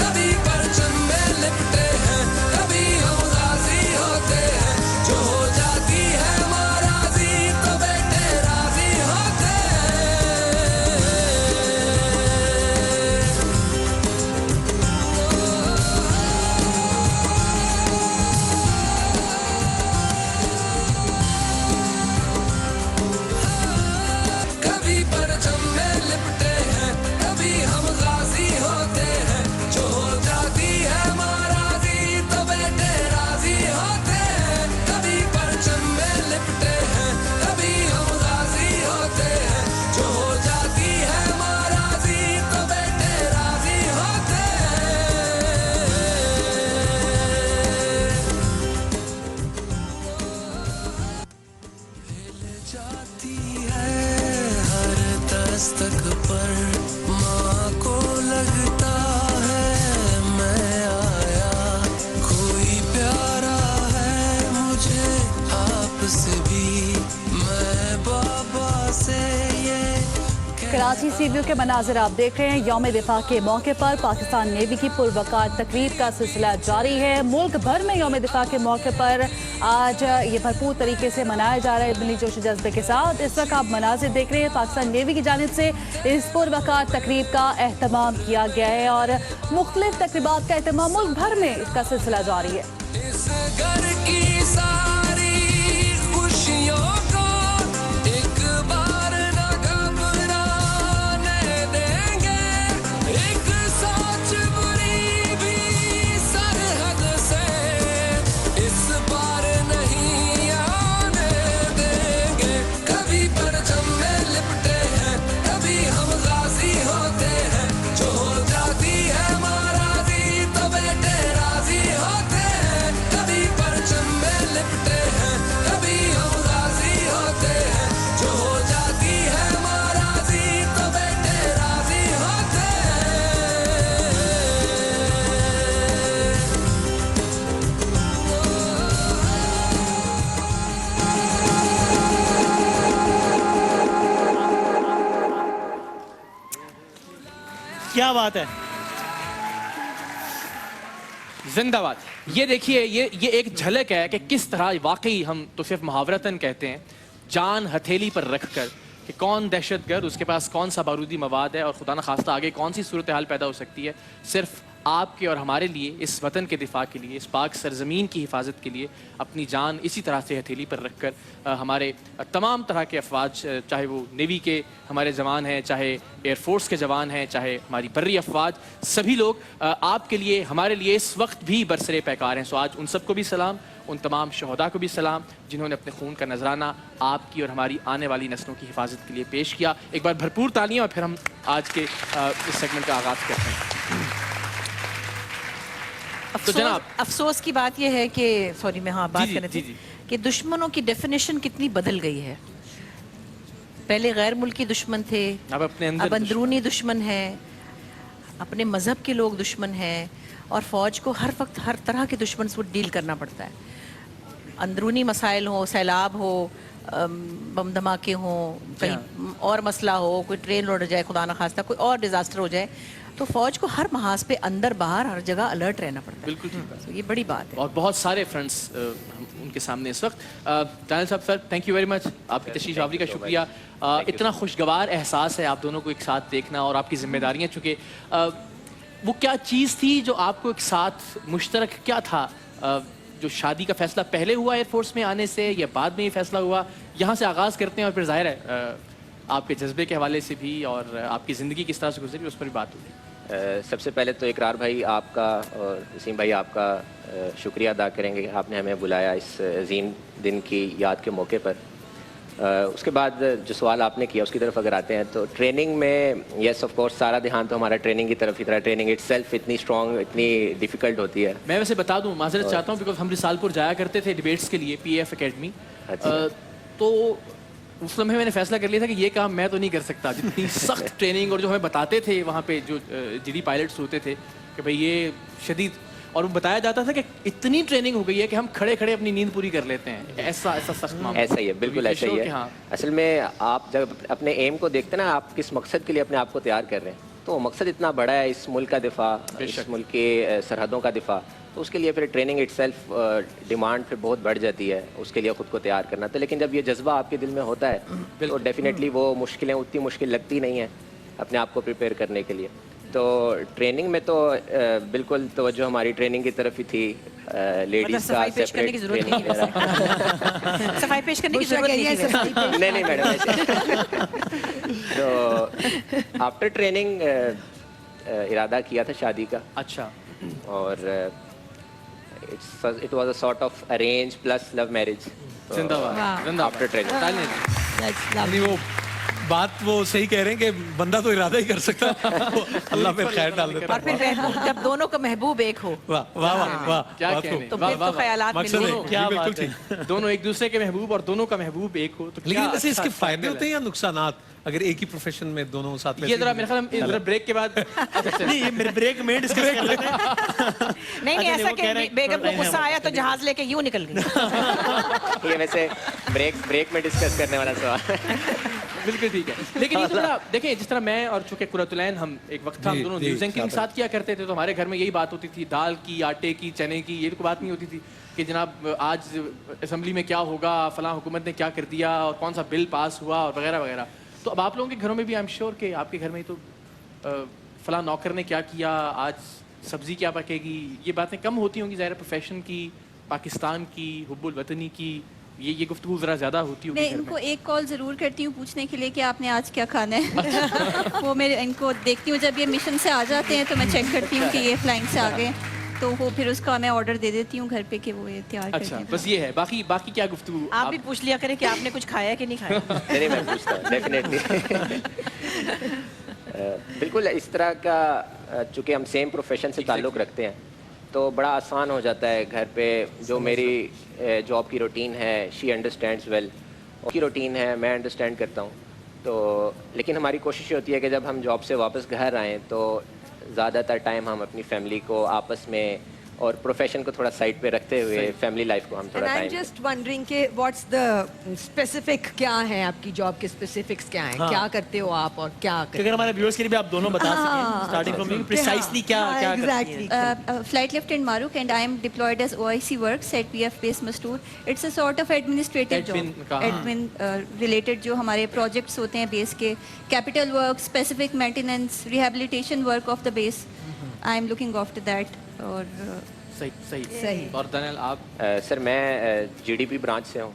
कभी परचम में लिपटे हैं, कभी हम गाजी होते हैं, जो हो जाती है महाराजी तो बेटे राजी होते हैं। कभी परचम में लिपटे हैं, कभी हम गाजी होते हैं, जो हो जाती है महाराजी तो बेटे राजी होते जाती है हर दस्तक पर, माँ को लगता है मैं आया, कोई प्यारा है मुझे आपसे भी, मैं बाबा से ये कराची सी व्यू के मनाजिर आप देख रहे हैं। यौम दिफा के मौके पर पाकिस्तान नेवी की पुरवकार तकरीब का सिलसिला जारी है। मुल्क भर में यौम दिफा के मौके पर आज ये भरपूर तरीके से मनाया जा रहा है मिली जोश जज्बे के साथ। इस वक्त आप मनाजिर देख रहे हैं, पाकिस्तान नेवी की जानिब से इस पुरवकार तकरीब का एहतमाम किया गया है और मुख्तलिफ तकरीबात का एहतमाम मुल्क भर में इसका सिलसिला जारी है। इस घर की सारी खुशियों को एक बार न घबराने क्या बात है। जिंदाबाद। ये देखिए, ये एक झलक है कि किस तरह वाकई हम तो सिर्फ मुहावरतन कहते हैं, जान हथेली पर रखकर कि कौन दहशतगर्द, उसके पास कौन सा बारूदी मवाद है और खुदा न खास्ता आगे कौन सी सूरत हाल पैदा हो सकती है, सिर्फ आपके और हमारे लिए, इस वतन के दिफा के लिए, इस पाक सरजमीन की हिफाजत के लिए अपनी जान इसी तरह से हथेली पर रखकर हमारे तमाम तरह के अफवाज, चाहे वो नेवी के हमारे जवान हैं, चाहे एयरफोर्स के जवान हैं, चाहे हमारी बर्री अफवाज, सभी लोग आपके लिए, हमारे लिए इस वक्त भी बरसरे पैकार हैं। सो आज उन सबको भी सलाम, उन तमाम शहदा को भी सलाम जिन्होंने अपने खून का नजराना आपकी और हमारी आने वाली नस्लों की हिफाजत के लिए पेश किया। एक बार भरपूर तालियां और फिर हम आज के इस सेगमेंट का आगाज़ करते हैं। तो जनाब, अफसोस की बात यह है कि सॉरी मैं बात कर रही थी कि दुश्मनों की डेफिनेशन कितनी बदल गई है। पहले गैर मुल्की दुश्मन थे, अब अंदरूनी दुश्मन है, अपने मजहब के लोग दुश्मन हैं और फौज को हर वक्त हर तरह के दुश्मन से डील करना पड़ता है। अंदरूनी मसाइल हो, सैलाब हो, बम धमाके हो, कहीं और मसला हो, कोई ट्रेन लौट जाए, खुदा न खास्ता कोई और डिजास्टर हो जाए, तो फौज को हर महाज पे अंदर बाहर हर जगह अलर्ट रहना पड़ता है। बिल्कुल ठीक है। तो ये बड़ी बात है और बहुत सारे फ्रंट्स उनके सामने इस वक्त। दानिश साहब sir, thank you very much, आपकी तशरीफ आवरी का शुक्रिया। इतना खुशगवार एहसास है आप दोनों को एक साथ देखना और आपकी जिम्मेदारियाँ, चूँकि वो क्या चीज़ थी जो आपको एक साथ मुश्तरक क्या था, जो शादी का फैसला पहले हुआ एयरफोर्स में आने से या बाद में ये फैसला हुआ, यहाँ से आगाज़ करते हैं और फिर जाहिर है आपके जज्बे के हवाले से भी और आपकी ज़िंदगी किस तरह से गुजरी उस पर भी बात होगी। सबसे पहले तो इकरार भाई आपका और वसीम भाई आपका शुक्रिया अदा करेंगे कि आपने हमें बुलाया इस अजीम दिन की याद के मौके पर। उसके बाद जो सवाल आपने किया उसकी तरफ अगर आते हैं तो ट्रेनिंग में यस ऑफ कोर्स सारा ध्यान तो हमारा ट्रेनिंग की तरफ ही था। ट्रेनिंग इटसेल्फ इतनी स्ट्रॉन्ग, इतनी डिफ़िकल्ट होती है। मैं वैसे बता दूं, माजरत चाहता हूं, बिकॉज हम रिसालपुर जाया करते थे डिबेट्स के लिए PAF एकेडमी। तो उस समय मैंने फैसला कर लिया था कि ये काम मैं तो नहीं कर सकता। जितनी सख्त ट्रेनिंग और जो हमें बताते थे वहाँ पे जो GD पायलट्स होते थे कि भाई ये शदीद, और वो बताया जाता था कि इतनी ट्रेनिंग हो गई है कि हम खड़े खड़े अपनी नींद पूरी कर लेते हैं। ऐसा सख्त मामला। ऐसा ही है, बिल्कुल ऐसा ही है। हाँ। असल में आप जब अपने एम को देखते हैं ना, आप किस मकसद के लिए अपने आप को तैयार कर रहे हैं, तो मकसद इतना बड़ा है, इस मुल्क का दिफा, इस मुल्क के सरहदों का दिफा, तो उसके लिए फिर ट्रेनिंग इटसेल्फ डिमांड फिर बहुत बढ़ जाती है, उसके लिए ख़ुद को तैयार करना। तो लेकिन जब ये जज्बा आपके दिल में होता है तो डेफिनेटली वो मुश्किलें उतनी मुश्किल लगती नहीं है अपने आप को प्रिपेयर करने के लिए। तो ट्रेनिंग में तो बिल्कुल तवज्जो हमारी ट्रेनिंग की तरफ ही थी। लेडीज का सेपरेट ट्रेनिंग सफाई पेश करने की जरूरत नहीं नहीं मैडम। तो आफ्टर ट्रेनिंग इरादा किया था शादी का। अच्छा। और it was a sort of arrange plus love marriage. जिंदाबाद। आफ्टर ट्रेनिंग वो बात वो सही कह रहे हैं कि बंदा तो इरादा ही कर सकता अल्लाह पे खैर डाल देता। और फिर जब दोनों का महबूब एक हो, वाह वाह वाह वाह, क्या कहने, तो फिर तो ख्यालात मिलेंगे। क्या बात है, दोनों एक दूसरे के महबूब और दोनों का महबूब एक हो तो। लेकिन वैसे इसके फायदे होते हैं या नुकसानात अगर एक ही प्रोफेशन में दोनों साथ में? ये जरा मेरे ख्याल इधर ब्रेक के बाद नहीं, ये मेरे ब्रेक में डिस्कस कर लेते हैं। नहीं ऐसा कि बेगम को गुस्सा आया तो जहाज लेके यूं निकल गई। ये वैसे ब्रेक में डिस्कस करने वाला सवाल। बिल्कुल ठीक है। लेकिन ये तो जरा देखें, जिस तरह मैं और चूंकि कुरतुलैन हम एक वक्त था हम दोनों न्यूज़ एंकरिंग के साथ किया करते थे, तो हमारे घर में यही बात होती थी, दाल की, आटे की, चने की, ये तो बात नहीं होती थी कि जनाब आज असेंबली में क्या होगा, फलां हुकूमत ने क्या कर दिया और कौन सा बिल पास हुआ और वगैरह वगैरह। तो अब आप लोगों के घरों में भी आई एम श्योर कि आपके घर में तो फलां नौकर ने क्या किया, आज सब्जी क्या पकेगी, ये बातें कम होती होंगी ज़ाहिर, प्रोफेशन की, पाकिस्तान की, हुब्बुल वतनी की, ये गुफ्तगू ज़रा ज़्यादा होती होगी। मैं इनको एक कॉल ज़रूर करती हूँ पूछने के लिए कि आपने आज क्या खाना है। वो मैं इनको देखती हूँ जब ये मिशन से आ जाते हैं तो मैं चेक करती हूँ कि ये फ्लाइंग से आ गए, तो वो फिर उसका मैं ऑर्डर दे देती हूँ घर पे कि वो ये तैयार करते हैं। अच्छा, बस ये है, बाकी क्या गुफ्तगू आप भी पूछ लिया करें कि आपने कुछ खाया कि नहीं खाया। नहीं मैं पूछता हूँ डेफिनेटली। बिल्कुल इस तरह का, चूँकि हम सेम प्रोफेशन से ताल्लुक़ रखते हैं तो बड़ा आसान हो जाता है घर पे। जो मेरी जॉब की रूटीन है, शी अंडरस्टैंड्स वेल, की रूटीन है मैं अंडरस्टैंड करता हूँ। तो लेकिन हमारी कोशिश होती है कि जब हम जॉब से वापस घर आएँ तो ज़्यादातर टाइम हम अपनी फैमिली को आपस में اور پروفیشن کو تھوڑا سائڈ پہ رکھتے ہوئے فیملی لائف کو ہم تھوڑا And I'm time just wondering کہ what's the specific کیا ہیں آپ کی جاب کے specifics کیا ہیں کیا کرتے ہو آپ اور کیا کرتے اگر ہمارے ویورز کے لیے بھی آپ دونوں بتا سکیں اسٹارٹنگ فرام پریسائسلی کیا کرتی ہیں. Flight Lieutenant Maruk and I am deployed as OIC works at PF Base Mastoor. It's a sort of administrative job. Admin related جو ہمارے projects ہوتے ہیں بیس کے, capital work, specific maintenance, rehabilitation work of the base. I am looking after that. اور صحیح. اور دانیال آپ؟ سر میں جی ڈی پی برانچ سے ہوں,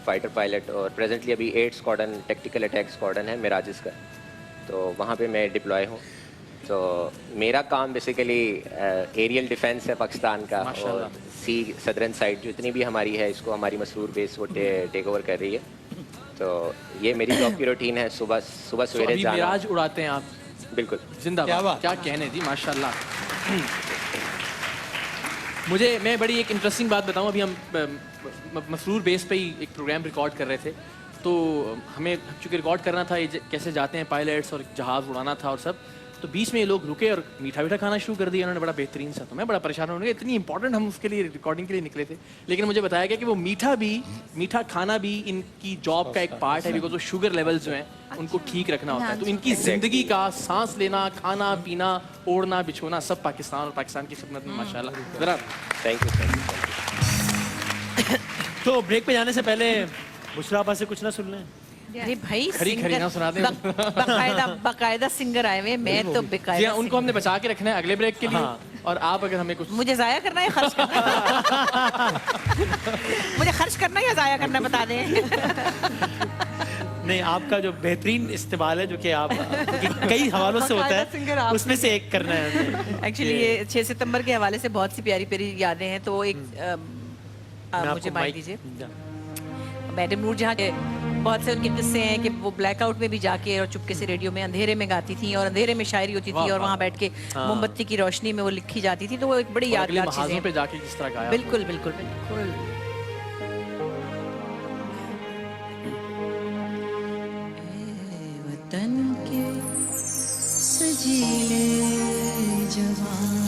فائٹر پائلٹ, اور پریزنٹلی ابھی 8 اسکواڈن ٹیکٹیکل اٹیک اسکواڈن ہے میراجز کا, تو وہاں پہ میں ڈپلوائے ہوں. تو میرا کام بیسیکلی ایریل ڈیفینس ہے پاکستان کا, اور سی سدرن سائڈ جو اتنی بھی ہماری ہے اس کو ہماری مسرور بیس وہ ٹیک اوور کر رہی ہے. تو یہ میری جاب کی روٹین ہے, صبح سویرے جانا. میراج اڑاتے ہیں آپ؟ بالکل, زندہ باد, کیا کہنے جی, ماشاء اللہ. میں بڑی ایک انٹرسٹنگ بات بتاؤں. ابھی ہم مسرور بیس پہ ہی ایک پروگرام ریکارڈ کر رہے تھے, تو ہمیں چونکہ ریکارڈ کرنا تھا کیسے جاتے ہیں پائلٹس اور جہاز اڑانا تھا اور سب, تو بیچ میں یہ لوگ رکے اور میٹھا کھانا شروع کر دیا انہوں نے, بڑا بہترین سا. تو میں بڑا پریشان ہونے گیا, اتنی امپورٹنٹ ہم اس کے لیے ریکارڈنگ کے لیے نکلے تھے, لیکن مجھے بتایا گیا کہ وہ میٹھا کھانا بھی ان کی جاب کا ایک پارٹ ہے, بیکاز وہ شوگر لیول جو ہیں ان کو ٹھیک رکھنا ہوتا ہے. تو ان کی زندگی کا سانس لینا, کھانا پینا, اوڑھنا بچھونا سب پاکستان اور پاکستان کی خدمت میں. ماشاء اللہ. ذرا تھینک یو. تو بریک پہ جانے سے پہلے بشرا آپا سے کچھ نہ سن لیں. ارے بھائی کھری نہ سنا دیں. باقاعدہ سنگر آئے ہوئے, میں تو جی ہاں, ان کو ہم نے بچا کے رکھنا ہے اگلے بریک کے لیے. اور آپ اگر ہمیں کچھ مجھے ضائع کرنا ہے, خرچ کرنا مجھے خرچ کرنا یا ضائع کرنا بتا دیں. نہیں, آپ کا جو بہترین استقبال ہے جو کہ آپ کئی حوالوں سے ہوتا ہے, اس میں سے ایک کرنا ہے. ایکچولی یہ 6 ستمبر کے حوالے سے بہت سی پیاری پیاری یادیں ہیں, تو ایک مجھے مائک دیجیے. میڈم نور جہاں کے بہت سے ان کے قصے ہیں کہ وہ بلیک آؤٹ میں بھی جا کے اور چپکے سے ریڈیو میں اندھیرے میں گاتی تھیں, اور اندھیرے میں شاعری ہوتی تھی, اور وہاں بیٹھ کے موم بتی کی روشنی میں وہ لکھی جاتی تھی. تو وہ ایک بڑی یادگار چیز ہے. پہ جا کے کس طرح گایا. بالکل بالکل بالکل. وطن کے سجیلے جوانوں,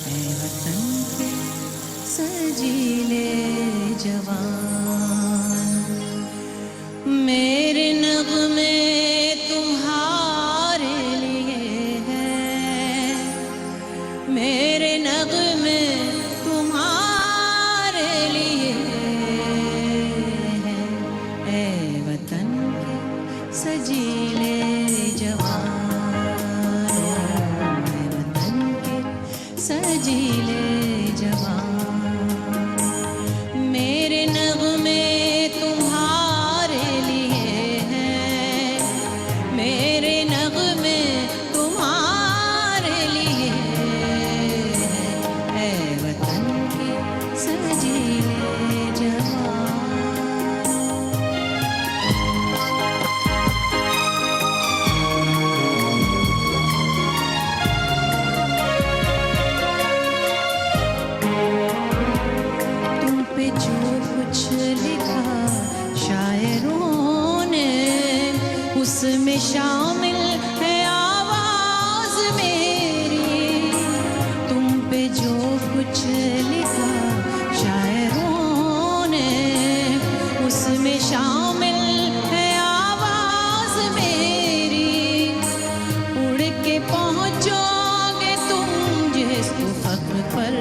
اے وطن کے سجیلے جوان, میرے نغمے تمہارے لیے ہیں, میرے نغمے تمہارے لیے ہیں, اے وطن کے سجیلے جوان, اے وطن کے سجیلے جوان, میرے نغمے تمہارے لیے ہیں, میرے نغمے تمہارے لیے ہیں, اے وطن کے سجیلے جوان. جو کچھ لکھا شاعروں نے اس میں شامل ہے آواز میری, تم پہ جو کچھ لکھا شاعروں نے اس میں شامل ہے آواز میری, اڑ کے پہنچو گے تم جس افق پر,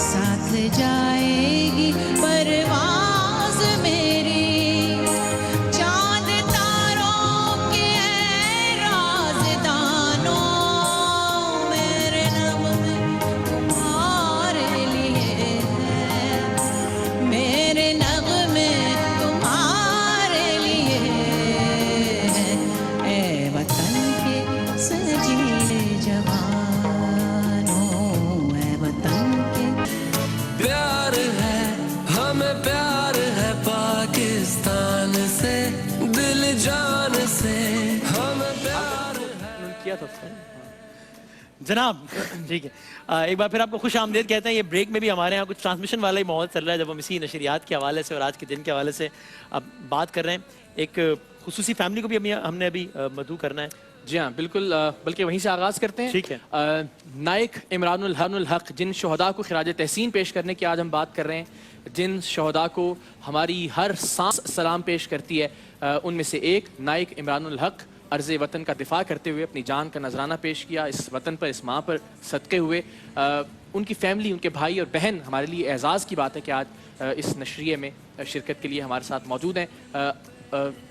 ساتھ جائے گی پرواز میری, چاند تاروں کے اے رازدانوں, میرے نغمے تمہارے لیے ہیں, میرے نغمے تمہارے لیے ہیں, اے وطن کے سجیلے جوانوں, اے وطن کے. پیار ہے ہمیں, پیار ہے پاکستان سے, دل جان سے ہمیں پیار کیا تھا جناب. ٹھیک ہے, ایک بار پھر آپ کو خوش آمدید کہتے ہیں. یہ بریک میں بھی ہمارے یہاں کچھ ٹرانسمیشن والا ہی ماحول چل رہا ہے, جب ہم اسی نشریات کے حوالے سے اور آج کے دن کے حوالے سے اب بات کر رہے ہیں. ایک خصوصی فیملی کو بھی ہم نے ابھی مدعو کرنا ہے. جی ہاں بالکل، بلکہ وہیں سے آغاز کرتے ہیں. ٹھیک ہے. نائک عمران الحق جن شہداء کو خراج تحسین پیش کرنے کی آج ہم بات کر رہے ہیں، جن شہداء کو ہماری ہر سانس سلام پیش کرتی ہے، ان میں سے ایک نائک عمران الحق عرض وطن کا دفاع کرتے ہوئے اپنی جان کا نذرانہ پیش کیا، اس وطن پر، اس ماں پر صدقے ہوئے. ان کی فیملی، ان کے بھائی اور بہن، ہمارے لیے اعزاز کی بات ہے کہ آج اس نشریے میں شرکت کے لیے ہمارے ساتھ موجود ہیں.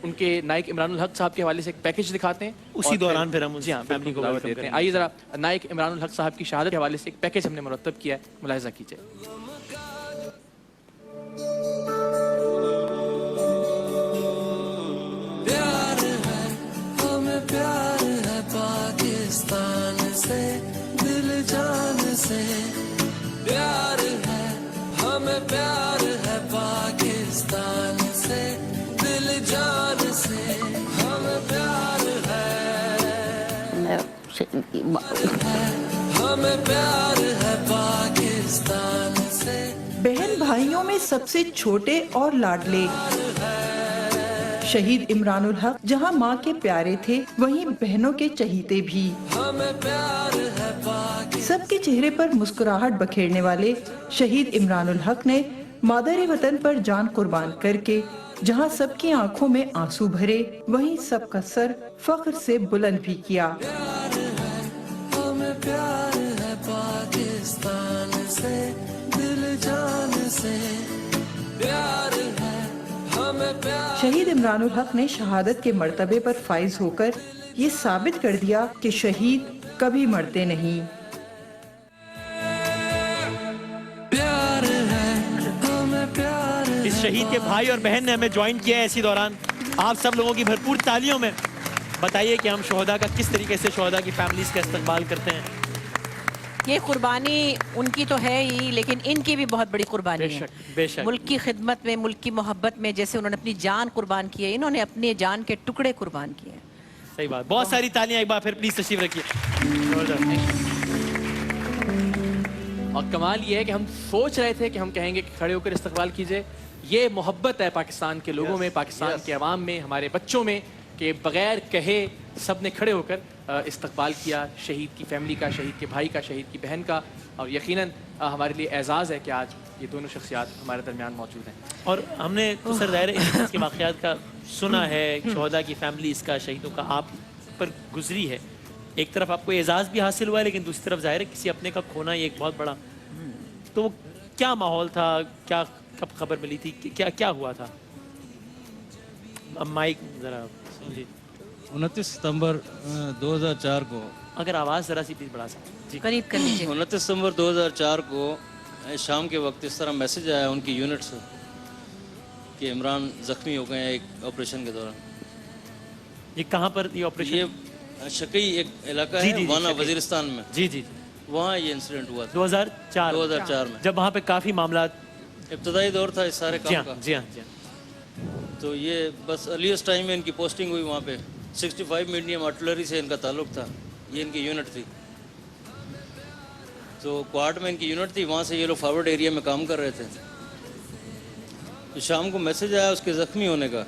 ان کے نائک عمران الحق صاحب کے حوالے سے ایک پیکج دکھاتے ہیں اسی دوران پھر ہم جی ہاں فیملی کو دعوت دیتے ہیں. آئیے ذرا نائک عمران الحق صاحب کی شہادت کے حوالے سے ایک پیکج ہم نے مرتب کیا ہے، ملاحظہ کیجیے. پیار ہے پاکستان سے، دل جان سے پیار ہے، ہمیں پیار ہے پاکستان سے، دل جان سے ہمیں پیار ہے، ہمیں پیار ہے پاکستان سے. بہن بھائیوں میں سب سے چھوٹے اور لاڈلے شہید عمران الحق جہاں ماں کے پیارے تھے، وہیں بہنوں کے چہیتے بھی. سب کے چہرے پر مسکراہٹ بکھیرنے والے شہید عمران الحق نے مادر وطن پر جان قربان کر کے جہاں سب کی آنکھوں میں آنسو بھرے، وہیں سب کا سر فخر سے بلند بھی کیا. ہمیں پیار ہے پاکستان سے، دل جان سے پیار ہے. شہید عمران الحق نے شہادت کے مرتبے پر فائز ہو کر یہ ثابت کر دیا کہ شہید کبھی مرتے نہیں. اس شہید کے بھائی اور بہن نے ہمیں جوائن کیا ہے اسی دوران. آپ سب لوگوں کی بھرپور تالیوں میں بتائیے کہ ہم شہداء کا کس طریقے سے شہداء کی فیملیز کا استقبال کرتے ہیں. یہ قربانی ان کی تو ہے ہی، لیکن ان کی بھی بہت بڑی قربانی ہے. بے شک. ملک کی خدمت میں، ملک کی محبت میں، جیسے انہوں نے اپنی جان قربان کی ہے، انہوں نے اپنی جان کے ٹکڑے قربان کیے ہیں. صحیح بات. بہت ساری تالیاں ایک بار پھر پلیز تشریف رکھیے. اور کمال یہ ہے کہ ہم سوچ رہے تھے کہ ہم کہیں گے کہ کھڑے ہو کر استقبال کیجئے. یہ محبت ہے پاکستان کے لوگوں میں، پاکستان کے عوام میں، ہمارے بچوں میں، کہ بغیر کہے سب نے کھڑے ہو کر استقبال کیا شہید کی فیملی کا، شہید کے بھائی کا، شہید کی بہن کا. اور یقیناً ہمارے لیے اعزاز ہے کہ آج یہ دونوں شخصیات ہمارے درمیان موجود ہیں. اور ہم نے تو سر ظاہر اس کے واقعات کا سنا ہے، شہداء کی فیملیز کا، شہیدوں کا آپ پر گزری ہے. ایک طرف آپ کو اعزاز بھی حاصل ہوا ہے، لیکن دوسری طرف ظاہر ہے کسی اپنے کا کھونا یہ ایک بہت بڑا. تو کیا ماحول تھا، کیا کب خبر ملی تھی، کیا ہوا تھا؟ مائک ذرا. جی 29 ستمبر 2004 کو، اگر آواز ذرا سی پلیز بڑھا سکتے جی قریب کر لیجیے. 29 ستمبر 2004 کو شام کے وقت اس طرح میسج آیا ان کی یونٹ سے کہ عمران زخمی ہو گئے ہیں ایک آپریشن کے دوران. یہ کہاں پر یہ آپریشن؟ یہ شکی ایک علاقہ ہے وانا وزیرستان میں. جی جی وہاں یہ انسیڈنٹ ہوا تھا 2004 میں، جب وہاں پہ کافی معاملات ابتدائی دور تھا اس سارے کام کا. جی ہاں. تو یہ بس ارلیسٹ ٹائم میں ان کی پوسٹنگ ہوئی وہاں پہ. 65 میڈیم آرٹلری سے ان کا تعلق تھا، یہ ان کی یونٹ تھی. تو کوارٹ میں ان کی یونٹ تھی، وہاں سے یہ لوگ فارورڈ ایریا میں کام کر رہے تھے. تو شام کو میسج آیا اس کے زخمی ہونے کا.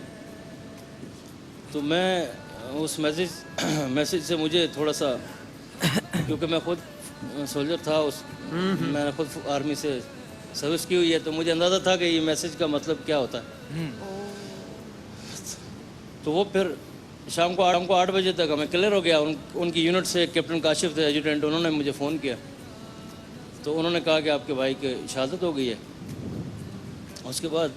تو میں اس میسج سے مجھے تھوڑا سا، کیونکہ میں خود سولجر تھا، میں نے خود آرمی سے سروس کی ہوئی ہے، تو مجھے اندازہ تھا کہ یہ میسج کا مطلب کیا ہوتا ہے. تو وہ پھر شام کو 8 بجے تک ہمیں کلیئر ہو گیا. ان کی یونٹ سے کیپٹن کاشف تھے ایڈجوٹنٹ، انہوں نے مجھے فون کیا. تو انہوں نے کہا کہ آپ کے بھائی کی شہادت ہو گئی ہے. اس کے بعد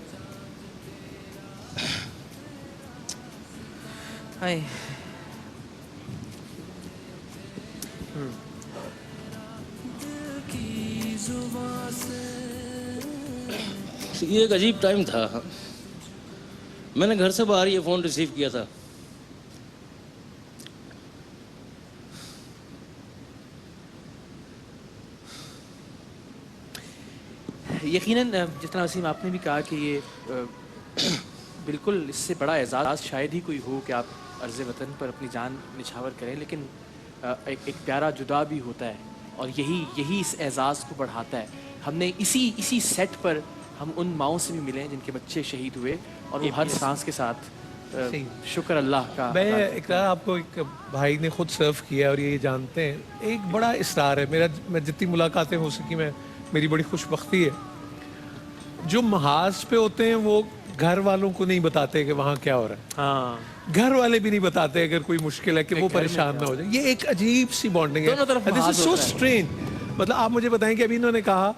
یہ ایک عجیب ٹائم تھا. میں نے گھر سے باہر یہ فون ریسیو کیا تھا. یقیناً جس طرح وسیم آپ نے بھی کہا کہ یہ بالکل اس سے بڑا اعزاز شاید ہی کوئی ہو کہ آپ عرض وطن پر اپنی جان نچھاور کریں، لیکن ایک پیارا جدا بھی ہوتا ہے، اور یہی اس اعزاز کو بڑھاتا ہے. ہم نے اسی سیٹ پر ہم ان ماؤں سے بھی ملے ہیں جن کے بچے شہید ہوئے، اور وہ ہر سانس کے ساتھ शुक्र अल्लाह का। मैं इकरार आपको एक भाई ने खुद सर्व किया और ये जानते हैं, एक बड़ा इसरार है मेरा, मैं जितनी मुलाकातें हो सकी मैं मेरी बड़ी खुशबख्ती है। जो महाज पे होते हैं वो घर वालों को नहीं बताते कि वहाँ क्या हो रहा है। हाँ, घर वाले भी नहीं बताते अगर कोई मुश्किल है कि वो परेशान ना हो जाए। ये एक अजीब सी बॉन्डिंग है। दोनों तरफ दिस इज सो स्ट्रेंज। मतलब आप मुझे बताएं कि अभी इन्होंने कहा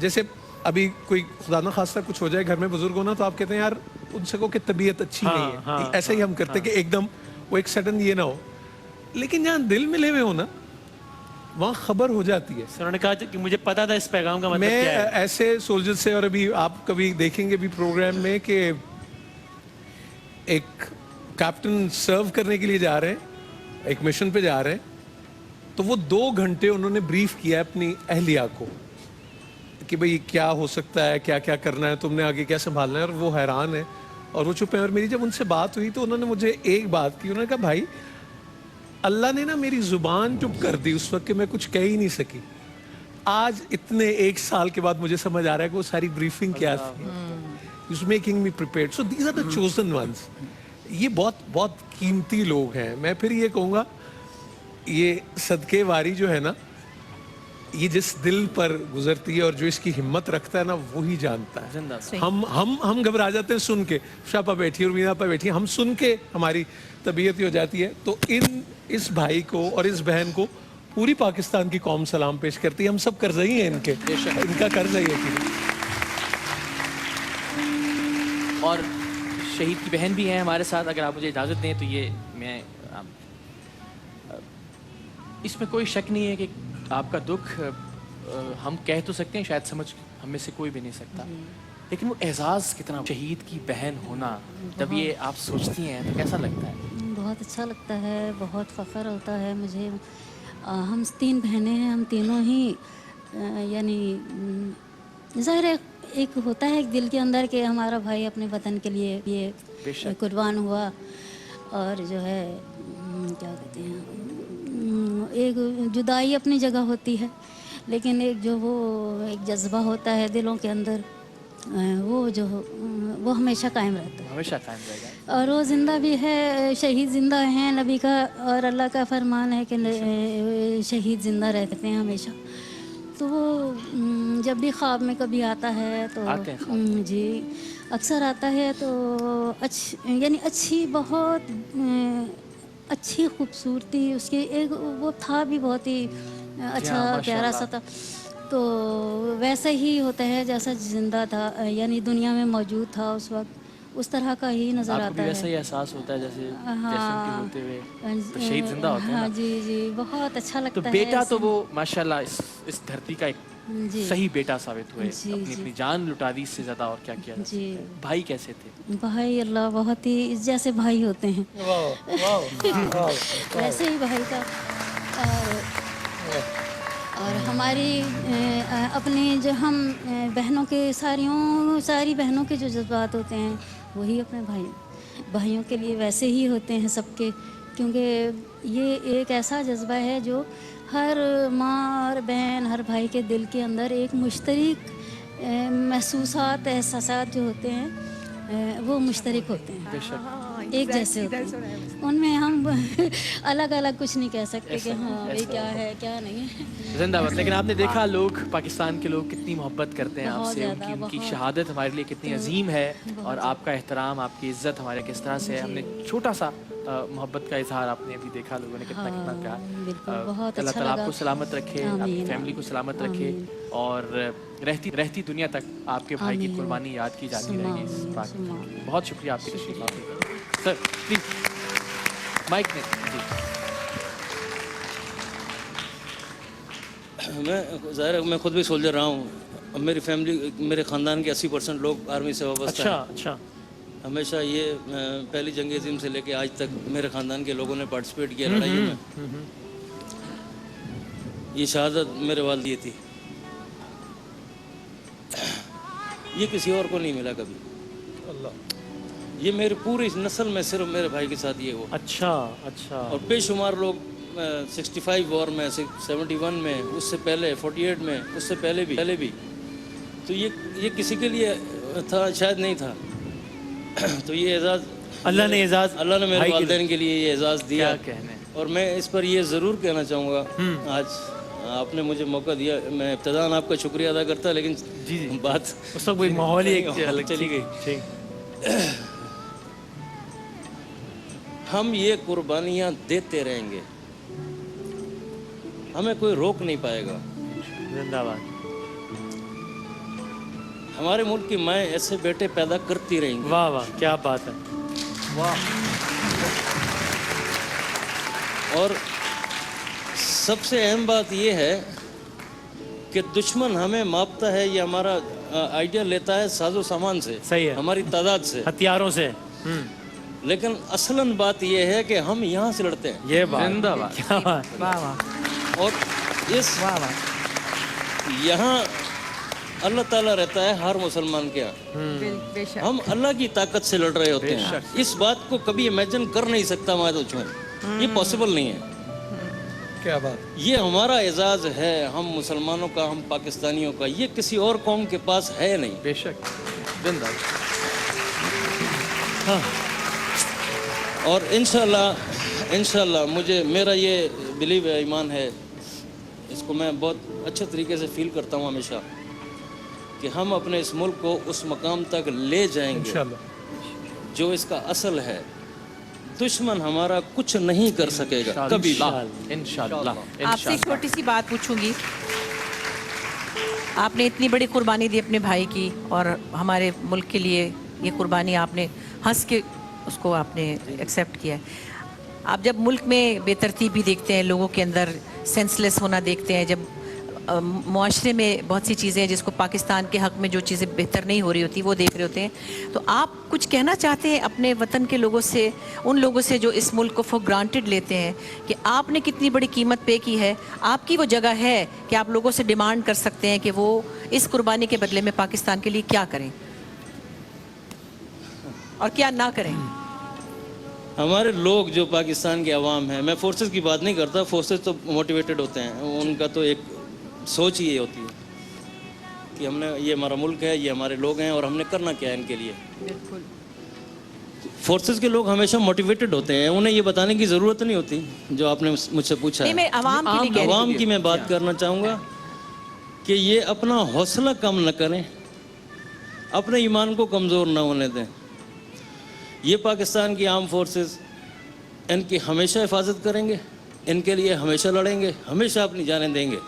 जैसे अभी कोई खुदा ना खास्ता कुछ हो जाए घर में बुजुर्ग होना तो आप कहते हैं यार उनसे को कि तबीयत अच्छी नहीं है। हाँ, ऐसे ही हम करते कि एकदम वो एक सडन ये ना हो, लेकिन जहाँ दिल मिले हुए हो ना वहाँ खबर हो जाती है। उन्होंने कहा कि मुझे पता था इस पैगाम का मतलब मैं क्या है। ऐसे सोल्जर से, और अभी आप कभी देखेंगे भी प्रोग्राम में कि एक कैप्टन सर्व करने के लिए जा रहे हैं, एक मिशन पे जा रहे हैं, तो वो 2 घंटे उन्होंने ब्रीफ किया अपनी अहलिया को कि भाई क्या हो सकता है, क्या क्या करना है, तुमने आगे क्या संभालना है, और वो हैरान है और वो चुप है। और मेरी जब उनसे बात हुई तो उन्होंने मुझे एक बात की, उन्होंने कहा भाई अल्लाह ने ना मेरी जुबान चुप कर दी उस वक्त कि मैं कुछ कह ही नहीं सकी। आज इतने 1 साल के बाद मुझे समझ आ रहा है कि वो सारी ब्रीफिंग क्या थी। He's making me prepared. So these are the chosen ones. ये बहुत बहुत कीमती लोग हैं। मैं फिर ये कहूँगा ये सदके वारी जो है ना, ये जिस दिल पर गुजरती है और जो इसकी हिम्मत रखता है ना वही जानता है। हम घबरा जाते हैं सुन के, शापा बैठी और मीना पा बैठी, हम सुन के हमारी तबीयत ही हो जाती है। तो इस भाई को और इस बहन को पूरी पाकिस्तान की कौम सलाम पेश करती है। हम सब कर्जई हैं इनके, इनका कर्ज है ये। और शहीद की बहन भी हैं हमारे साथ, अगर आप मुझे इजाज़त दें तो ये मैं इसमें कोई शक नहीं है कि आपका दुख हम कह तो सकते हैं, शायद समझ हम में से कोई भी नहीं सकता, लेकिन वो एहसास कितना, शहीद की बहन होना, जब ये आप सोचती हैं तो कैसा लगता है? बहुत अच्छा लगता है, बहुत फ़ख्र होता है मुझे। हम 3 बहनें हैं, हम तीनों ही यानी ज़ाहिर है एक होता है एक दिल के अंदर कि हमारा भाई अपने वतन के लिए ये कुर्बान हुआ, और जो है क्या कहते हैं, एक जुदाई अपनी जगह होती है, लेकिन एक जो वो एक जज्बा होता है दिलों के अंदर, वो हमेशा कायम रहता है, हमेशा कायम रहेगा। और वो ज़िंदा भी है, शहीद ज़िंदा हैं, नबी का और अल्लाह का फरमान है कि शहीद ज़िंदा रहते हैं हमेशा। तो वो जब भी ख्वाब में कभी आता है तो जी अक्सर आता है, तो यानी अच्छी बहुत अच्छी खूबसूरती उसकी, एक वो था भी बहुत ही अच्छा प्यारा सा था, तो वैसा ही होता है जैसा जिंदा था, यानी दुनिया में मौजूद था उस वक्त, उस तरह का ही नजर आता है। वैसा ही एहसास होता है जैसे जैसे होते हुए तो शहीद जिंदा होते हैं। हाँ जी जी, बहुत अच्छा लगता है। तो बेटा तो वो माशाल्लाह इस धरती का एक सही बेटा साबित हुए, अपनी जान लुटा दी, इससे ज्यादा और क्या किया जी। भाई कैसे थे? भाई अल्लाह बहुत ही जैसे भाई होते हैं वैसे ही भाई का। और हमारी अपनी जो हम बहनों के सारी बहनों के जो जज्बात होते हैं वही अपने भाइयों के लिए वैसे ही होते हैं सबके, क्योंकि ये एक ऐसा जज्बा है जो हर माँ और बहन, हर भाई के दिल के अंदर एक मुश्तरक महसूसात, एहसासात जो होते हैं वो मुश्तरक होते हैं, एक जैसे होते हैं। उनमें हम अलग अलग कुछ नहीं कह सकते कि हाँ ये क्या है क्या नहीं है। जिंदाबाद। लेकिन आपने देखा लोग, पाकिस्तान के लोग कितनी मोहब्बत करते हैं आपसे, उनकी शहादत हमारे लिए कितनी अजीम है, और आपका एहतराम, आपकी इज्जत हमारे किस तरह से है। हमने छोटा सा मोहब्बत का इजहार आपने अभी देखा, लोगों ने कितना कितना प्यार। अल्लाह ताला आपको सलामत रखे, आपकी फैमिली को सलामत रखे, और रहती दुनिया तक आपके भाई की कुर्बानी याद की जाती रहेगी इस बात की। बहुत शुक्रिया आपकी तशरीफ। सर प्लीज माइक में जी। मैं खुद भी सोल्जर रहा हूँ, मेरी फैमिली, मेरे ख़ानदान के 80% लोग आर्मी से वाबस्ता हैं। अच्छा। हमेशा ये पहली जंग अज़ीम से लेके आज तक मेरे ख़ानदान के लोगों ने पार्टिसिपेट किया लड़ाइयों में। ये शहादत मेरे वालिद दी थी, ये किसी और को नहीं मिला कभी। अल्लाह, ये मेरे पूरी नस्ल में सिर्फ मेरे भाई के साथ ये हुआ। अच्छा। और बेशुमार लोग 65 वॉर में, 71 में, उससे पहले 48 में, उससे पहले भी। तो ये किसी के लिए था शायद नहीं था। तो ये एजाज़ اللہ نے اعزاز اللہ نے میرے بھائی کے والدین کے لیے یہ اعزاز دیا کیا کہنے. اور میں اس پر یہ ضرور کہنا چاہوں گا آج آپ نے مجھے موقع دیا. میں ابتداً آپ کا شکریہ ادا کرتا لیکن بات اس وقت کوئی ماحول ہی ایک الگ چلی گئی. ٹھیک. ہم یہ قربانیاں دیتے رہیں گے, ہمیں کوئی روک نہیں پائے گا. زندہ باد. ہمارے ملک کی مائیں ایسے بیٹے پیدا کرتی رہیں گی. واہ واہ کیا بات ہے. واہ. اور سب سے اہم بات یہ ہے کہ دشمن ہمیں ماپتا ہے, یہ ہمارا آئیڈیا لیتا ہے ساز و سامان سے, صحیح ہے, ہماری تعداد سے, ہتھیاروں سے. لیکن اصلاً بات یہ ہے کہ ہم یہاں سے لڑتے ہیں. یہ بات زندہ باد. کیا بات. واہ واہ. اور اس یہاں اللہ تعالیٰ رہتا ہے ہر مسلمان کے یہاں. ہم اللہ کی طاقت سے لڑ رہے ہوتے ہیں. اس بات کو کبھی امیجن کر نہیں سکتا میں تو یہ پاسبل نہیں ہے. کیا بات. یہ ہمارا اعزاز ہے, ہم مسلمانوں کا, ہم پاکستانیوں کا. یہ کسی اور قوم کے پاس ہے نہیں. بے شک. زندہ. اور انشاءاللہ مجھے میرا یہ بلیو ہے, ایمان ہے, اس کو میں بہت اچھے طریقے سے فیل کرتا ہوں ہمیشہ کہ ہم اپنے اس ملک کو اس مقام تک لے جائیں گے جو اس کا اصل ہے. دشمن ہمارا کچھ نہیں کر سکے گا کبھی. انشاءاللہ. آپ سے ایک چھوٹی سی بات پوچھوں گی. آپ نے اتنی بڑی قربانی دی اپنے بھائی کی, اور ہمارے ملک کے لیے یہ قربانی آپ نے ہنس کے اس کو آپ نے ایکسیپٹ کیا ہے. آپ جب ملک میں بے ترتیبی دیکھتے ہیں, لوگوں کے اندر سینس لیس ہونا دیکھتے ہیں, جب معاشرے میں بہت سی چیزیں ہیں جس کو پاکستان کے حق میں جو چیزیں بہتر نہیں ہو رہی ہوتی وہ دیکھ رہے ہوتے ہیں, تو آپ کچھ کہنا چاہتے ہیں اپنے وطن کے لوگوں سے, ان لوگوں سے جو اس ملک کو فور گرانٹیڈ لیتے ہیں, کہ آپ نے کتنی بڑی قیمت پے کی ہے, آپ کی وہ جگہ ہے کہ آپ لوگوں سے ڈیمانڈ کر سکتے ہیں کہ وہ اس قربانی کے بدلے میں پاکستان کے لیے کیا کریں اور کیا نہ کریں. ہمارے لوگ جو پاکستان کے عوام ہیں, میں فورسز کی بات نہیں کرتا, فورسز تو موٹیویٹڈ ہوتے ہیں, ان کا تو ایک سوچ ہی یہ ہوتی ہے کہ ہم نے, یہ ہمارا ملک ہے, یہ ہمارے لوگ ہیں, اور ہم نے کرنا کیا ہے ان کے لیے. بالکل. فورسز کے لوگ ہمیشہ موٹیویٹڈ ہوتے ہیں, انہیں یہ بتانے کی ضرورت نہیں ہوتی جو آپ نے مجھ سے پوچھا ہے. عوام کی میں بات کرنا چاہوں گا کہ یہ اپنا حوصلہ کم نہ کریں, اپنے ایمان کو کمزور نہ ہونے دیں. یہ پاکستان کی آرم فورسز, ان کی ہمیشہ حفاظت کریں گے, ان کے لیے ہمیشہ لڑیں گے, ہمیشہ اپنی جانیں دیں گے.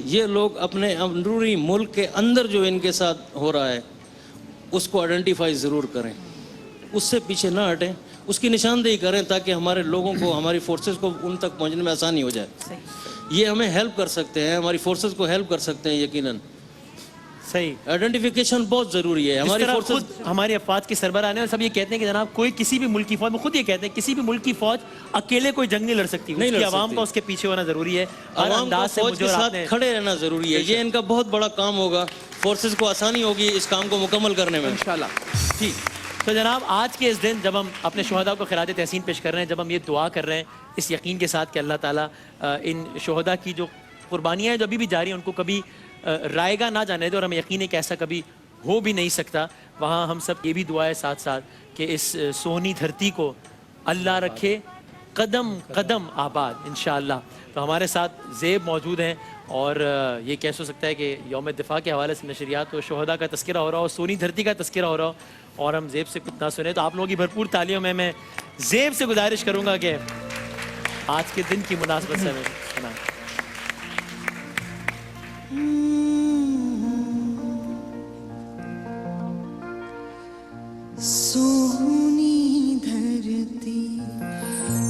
یہ لوگ اپنے اندرونی ملک کے اندر جو ان کے ساتھ ہو رہا ہے اس کو آئیڈینٹیفائی ضرور کریں, اس سے پیچھے نہ ہٹیں, اس کی نشاندہی کریں تاکہ ہمارے لوگوں کو, ہماری فورسز کو ان تک پہنچنے میں آسانی ہو جائے. یہ ہمیں ہیلپ کر سکتے ہیں, ہماری فورسز کو ہیلپ کر سکتے ہیں یقیناً. صحیح. آئیڈینٹیفیکیشن بہت ضروری ہے. ہماری فورسز, ہماری افواج کے سربراہ ہیں, اور سب یہ کہتے ہیں کہ جناب کوئی کسی بھی ملک کی فوج, خود یہ کہتے ہیں کسی بھی ملک کی فوج اکیلے کوئی جنگ نہیں لڑ سکتی, اس کی عوام کا اس کے پیچھے ہونا ضروری ہے, عوام کو فوج کے ساتھ کھڑے رہنا ضروری ہے. یہ ان کا بہت بڑا کام ہوگا, فورسز کو آسانی ہوگی اس کام کو مکمل کرنے میں انشاءاللہ. ٹھیک. تو جناب آج کے اس دن جب ہم اپنے شہداء کو خراج تحسین پیش کر رہے ہیں, جب ہم یہ دعا کر رہے ہیں اس یقین کے ساتھ کہ اللہ تعالیٰ ان شہداء کی جو قربانیاں ہیں جو ابھی بھی جاری ہیں ان کو کبھی رائے گا نہ جانے دے, اور ہمیں یقین ہے کہ ایسا کبھی ہو بھی نہیں سکتا. وہاں ہم سب یہ بھی دعا ہے ساتھ ساتھ کہ اس سونی دھرتی کو اللہ رکھے قدم قدم آباد انشاءاللہ. تو ہمارے ساتھ زیب موجود ہیں, اور یہ کیسے ہو سکتا ہے کہ یوم دفاع کے حوالے سے نشریات و شہداء کا تذکرہ ہو رہا ہو, سونی دھرتی کا تذکرہ ہو رہا ہو, اور ہم زیب سے کچھ نہ سنیں. تو آپ لوگوں کی بھرپور تالیوں میں زیب سے گزارش کروں گا کہ آج کے دن کی مناسبت سے ہمیں سنائیں. سونی دھرتی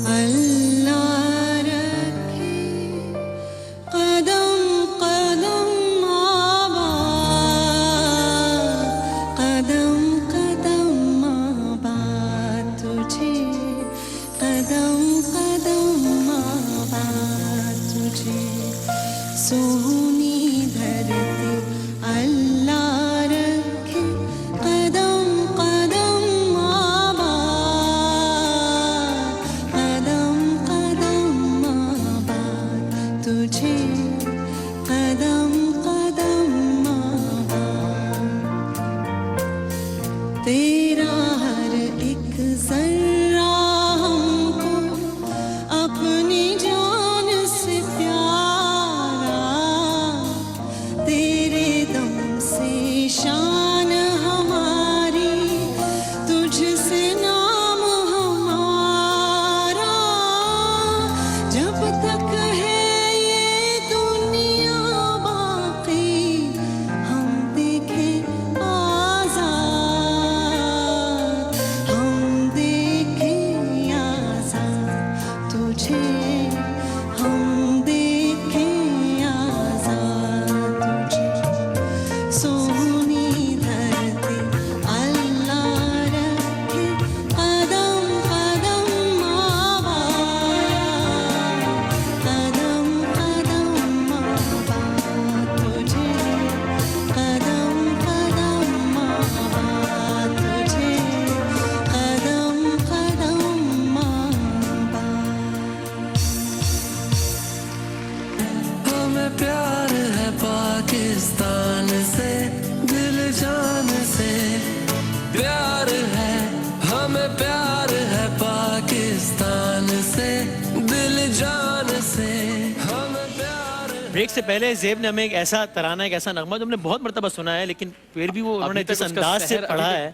اللہ رکھے قدم قدم آباد, قدم قدم آباد تجھے, قدم قدم آباد تجھے. سونی دھرتی اللہ رکھے قدم قدم آباد. بریک سے پہلے زیب نے ہمیں ایک ایسا ترانہ، ایک ایسا نغمہ جو ہم نے بہت مرتبہ سنا ہے، لیکن پھر بھی وہ انہوں نے جس انداز سے پڑھا ہے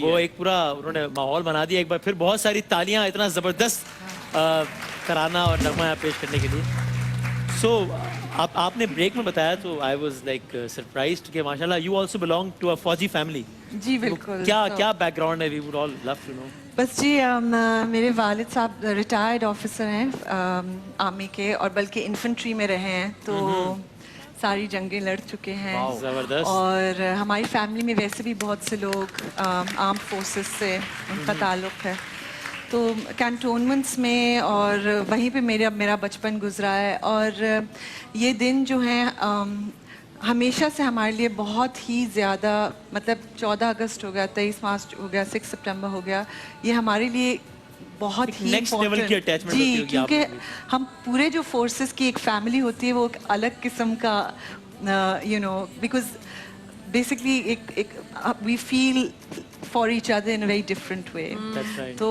وہ ایک پورا انہوں نے ماحول بنا دیا. ایک بار پھر بہت ساری تالیاں اتنا زبردست ترانہ اور نغمہ یہاں پیش کرنے کے لیے. سو آپ نے بریک میں بتایا تو آئی واز لائک سرپرائزڈ کہ ماشاء اللہ you also belong to a فوجی فیملی. جی بالکل. کیا بیک گراؤنڈ ہے؟ We would all love to know. بس جی میرے والد صاحب ریٹائرڈ آفیسر ہیں آرمی کے، اور بلکہ انفنٹری میں رہے ہیں، تو ساری جنگیں لڑ چکے ہیں. اور ہماری فیملی میں ویسے بھی بہت سے لوگ آرم فورسز سے ان کا تعلق ہے، تو کینٹونمنٹس میں اور وہیں پہ میرا بچپن گزرا ہے. اور یہ دن جو ہیں ہمیشہ سے ہمارے لیے بہت ہی زیادہ، مطلب 14 اگست ہو گیا، 23 مارچ ہو گیا، 6 سپٹمبر ہو گیا، یہ ہمارے لیے بہت ہی امپورٹنٹ. جی کیونکہ ہم پورے جو فورسز کی ایک فیملی ہوتی ہے وہ ایک الگ قسم کا یو نو، بیکاز بیسکلی ایک we feel for each other in a very different way. تو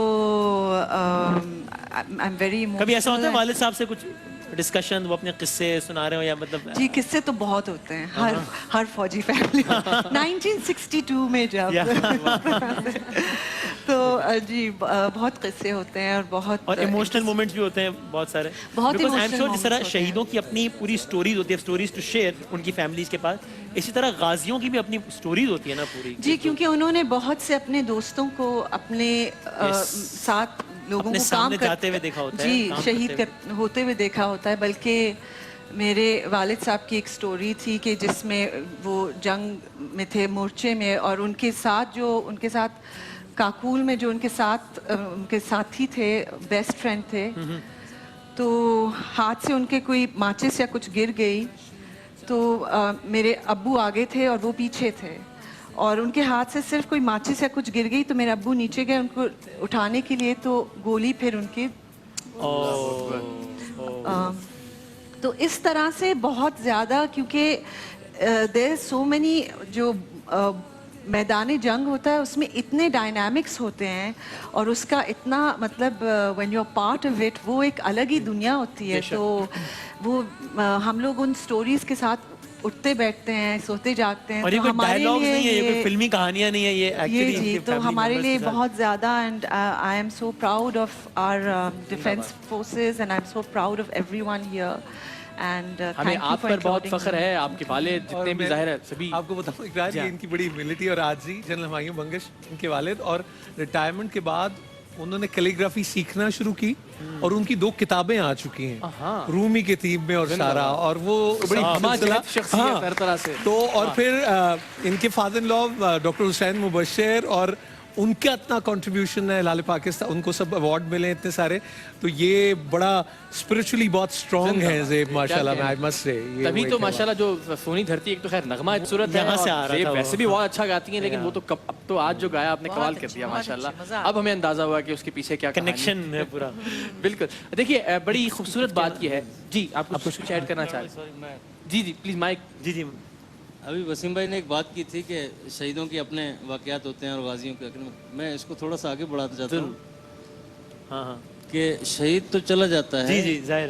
آئی ایم ویری ایموشنل. کبھی ایسا ہوتا ہے والد صاحب سے کچھ ڈسکشن، وہ اپنے قصے سنا رہے ہو یا مطلب؟ جی قصے تو بہت ہوتے ہیں ہر فوجی فیملی 1962 میں جب تو جی بہت قصے ہوتے ہیں اور بہت اور ایموشنل مومنٹس بھی ہوتے ہیں بہت سارے. بہت ایموشنل. جس طرح شہیدوں کی اپنی پوری سٹوریز ہوتی ہے، سٹوریز ٹو شیئر ان کی فیملیز کے پاس، اسی طرح غازیوں کی بھی اپنی سٹوریز ہوتی ہے نا پوری. جی کیونکہ انہوں نے بہت سے اپنے دوستوں کو اپنے ساتھ لوگوں کو کام کرتے ہوئے دیکھا ہوتا ہے، جی شہید ہوتے ہوئے دیکھا ہوتا ہے. بلکہ میرے والد صاحب کی ایک سٹوری تھی کہ جس میں وہ جنگ میں تھے، مورچے میں، اور ان کے ساتھ کاکول میں جو ان کے ساتھی تھے، بیسٹ فرینڈ تھے، تو ہاتھ سے ان کے کوئی ماچس یا کچھ گر گئی، تو میرے ابو آگے تھے اور وہ پیچھے تھے، اور ان کے ہاتھ سے صرف کوئی ماچس یا کچھ گر گئی تو میرے ابو نیچے گئے ان کو اٹھانے کے لیے، تو گولی پھر ان کی. تو اس طرح سے بہت زیادہ، کیونکہ دیر سو مینی، جو میدان جنگ ہوتا ہے اس میں اتنے ڈائنامکس ہوتے ہیں اور اس کا اتنا مطلب when you are part of it وہ ایک الگ ہی دنیا ہوتی ہے. تو وہ ہم لوگ ان سٹوریز کے ساتھ اٹھتے بیٹھتے ہیں، سوتے جاگتے ہیں. اور یہ کوئی ڈائیلاگز نہیں ہے، یہ کوئی فلمی کہانیاں نہیں ہے، یہ ایکچولی جی تو ہمارے لیے بہت زیادہ. And I am so proud of our defence forces and I am so proud of everyone here. ہمیں آپ پر بہت فخر ہے، آپ کے والد جتنے بھی ظاہر ہے سبھی. آپ کو بتاؤں اقرار یہ ان کی بڑی ہیوملٹی اور عاجزی. جنرل ہمایوں بنگش ان کے والد، اور ریٹائرمنٹ کے بعد انہوں نے کیلیگرافی سیکھنا شروع کی اور ان کی 2 کتابیں آ چکی ہیں، رومی کے تیب میں اور سارا، اور وہ بڑی شخصیت ہر طرح سے. تو اور پھر ان کے فادر ان لا ڈاکٹر حسین مبشر، اور ان کا اتنا کنٹریبیوشن ہے لال پاکستان، ان کو سب ایوارڈ ملے اتنے سارے. تو یہ بڑا اسپرچولی بہت اسٹرانگ ہے زیب ماشاءاللہ. میں آئی مسٹ سے تبھی تو ماشاءاللہ جو سونی دھرتی، ایک تو خیر نغمہ صورت ہے، زیب ویسے بھی بہت اچھا گاتی ہیں، لیکن وہ تو اب تو آج جو گایا آپ نے کمال کر دیا ماشاءاللہ. اب ہمیں اندازہ ہوا کہ اس کے پیچھے کیا کنیکشن ہے پورا. بالکل. دیکھیے بڑی خوبصورت بات یہ ہے. جی آپ کچھ ایڈ کرنا چاہ رہے ہیں؟ جی پلیز مائک. جی ابھی وسیم بھائی نے ایک بات کی تھی کہ شہیدوں کے اپنے واقعات ہوتے ہیں اور غازیوں کے. میں اس کو تھوڑا سا آگے بڑھانا چاہتا ہوں. ہاں کہ شہید تو چلا جاتا ہے، جی ظاہر،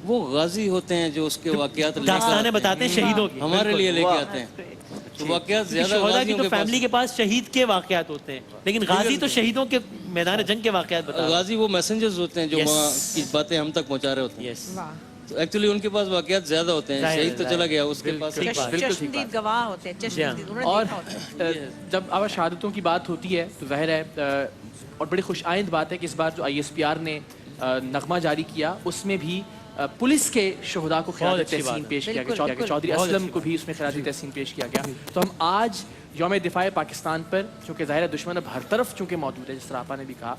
وہ غازی ہوتے ہیں جو اس کے واقعات داستانیں بتاتے ہیں شہیدوں کی، ہمارے لیے لے کے آتے ہیں. تو واقعات زیادہ غازیوں کے فیملی کے پاس شہید کے واقعات ہوتے ہیں، لیکن غازی تو شہیدوں کے میدان جنگ کے واقعات بتاتے ہیں. غازی وہ میسنجرز ہوتے ہیں جو وہاں کی باتیں ہم تک پہنچا رہے ہوتے ہیں. تو ایکچولی ان کے پاس واقعات زیادہ ہوتے ہیں. شہید تو چلا گیا، اس کے پاس چشمدید گواہ ہوتے ہیں. اور جب اب شہادتوں کی بات ہوتی ہے تو ظاہر ہے، اور بڑی خوش آئند بات ہے کہ اس بار جو ISPR نے نغمہ جاری کیا اس میں بھی پولیس کے شہداء کو خراج تحسین پیش کیا گیا. چودھری اسلم کو بھی اس میں خراج تحسین پیش کیا گیا. تو ہم آج یوم دفاع پاکستان پر، چونکہ ظاہر دشمن اب ہر طرف چونکہ موجود ہے، جس طرح آپا نے بھی کہا،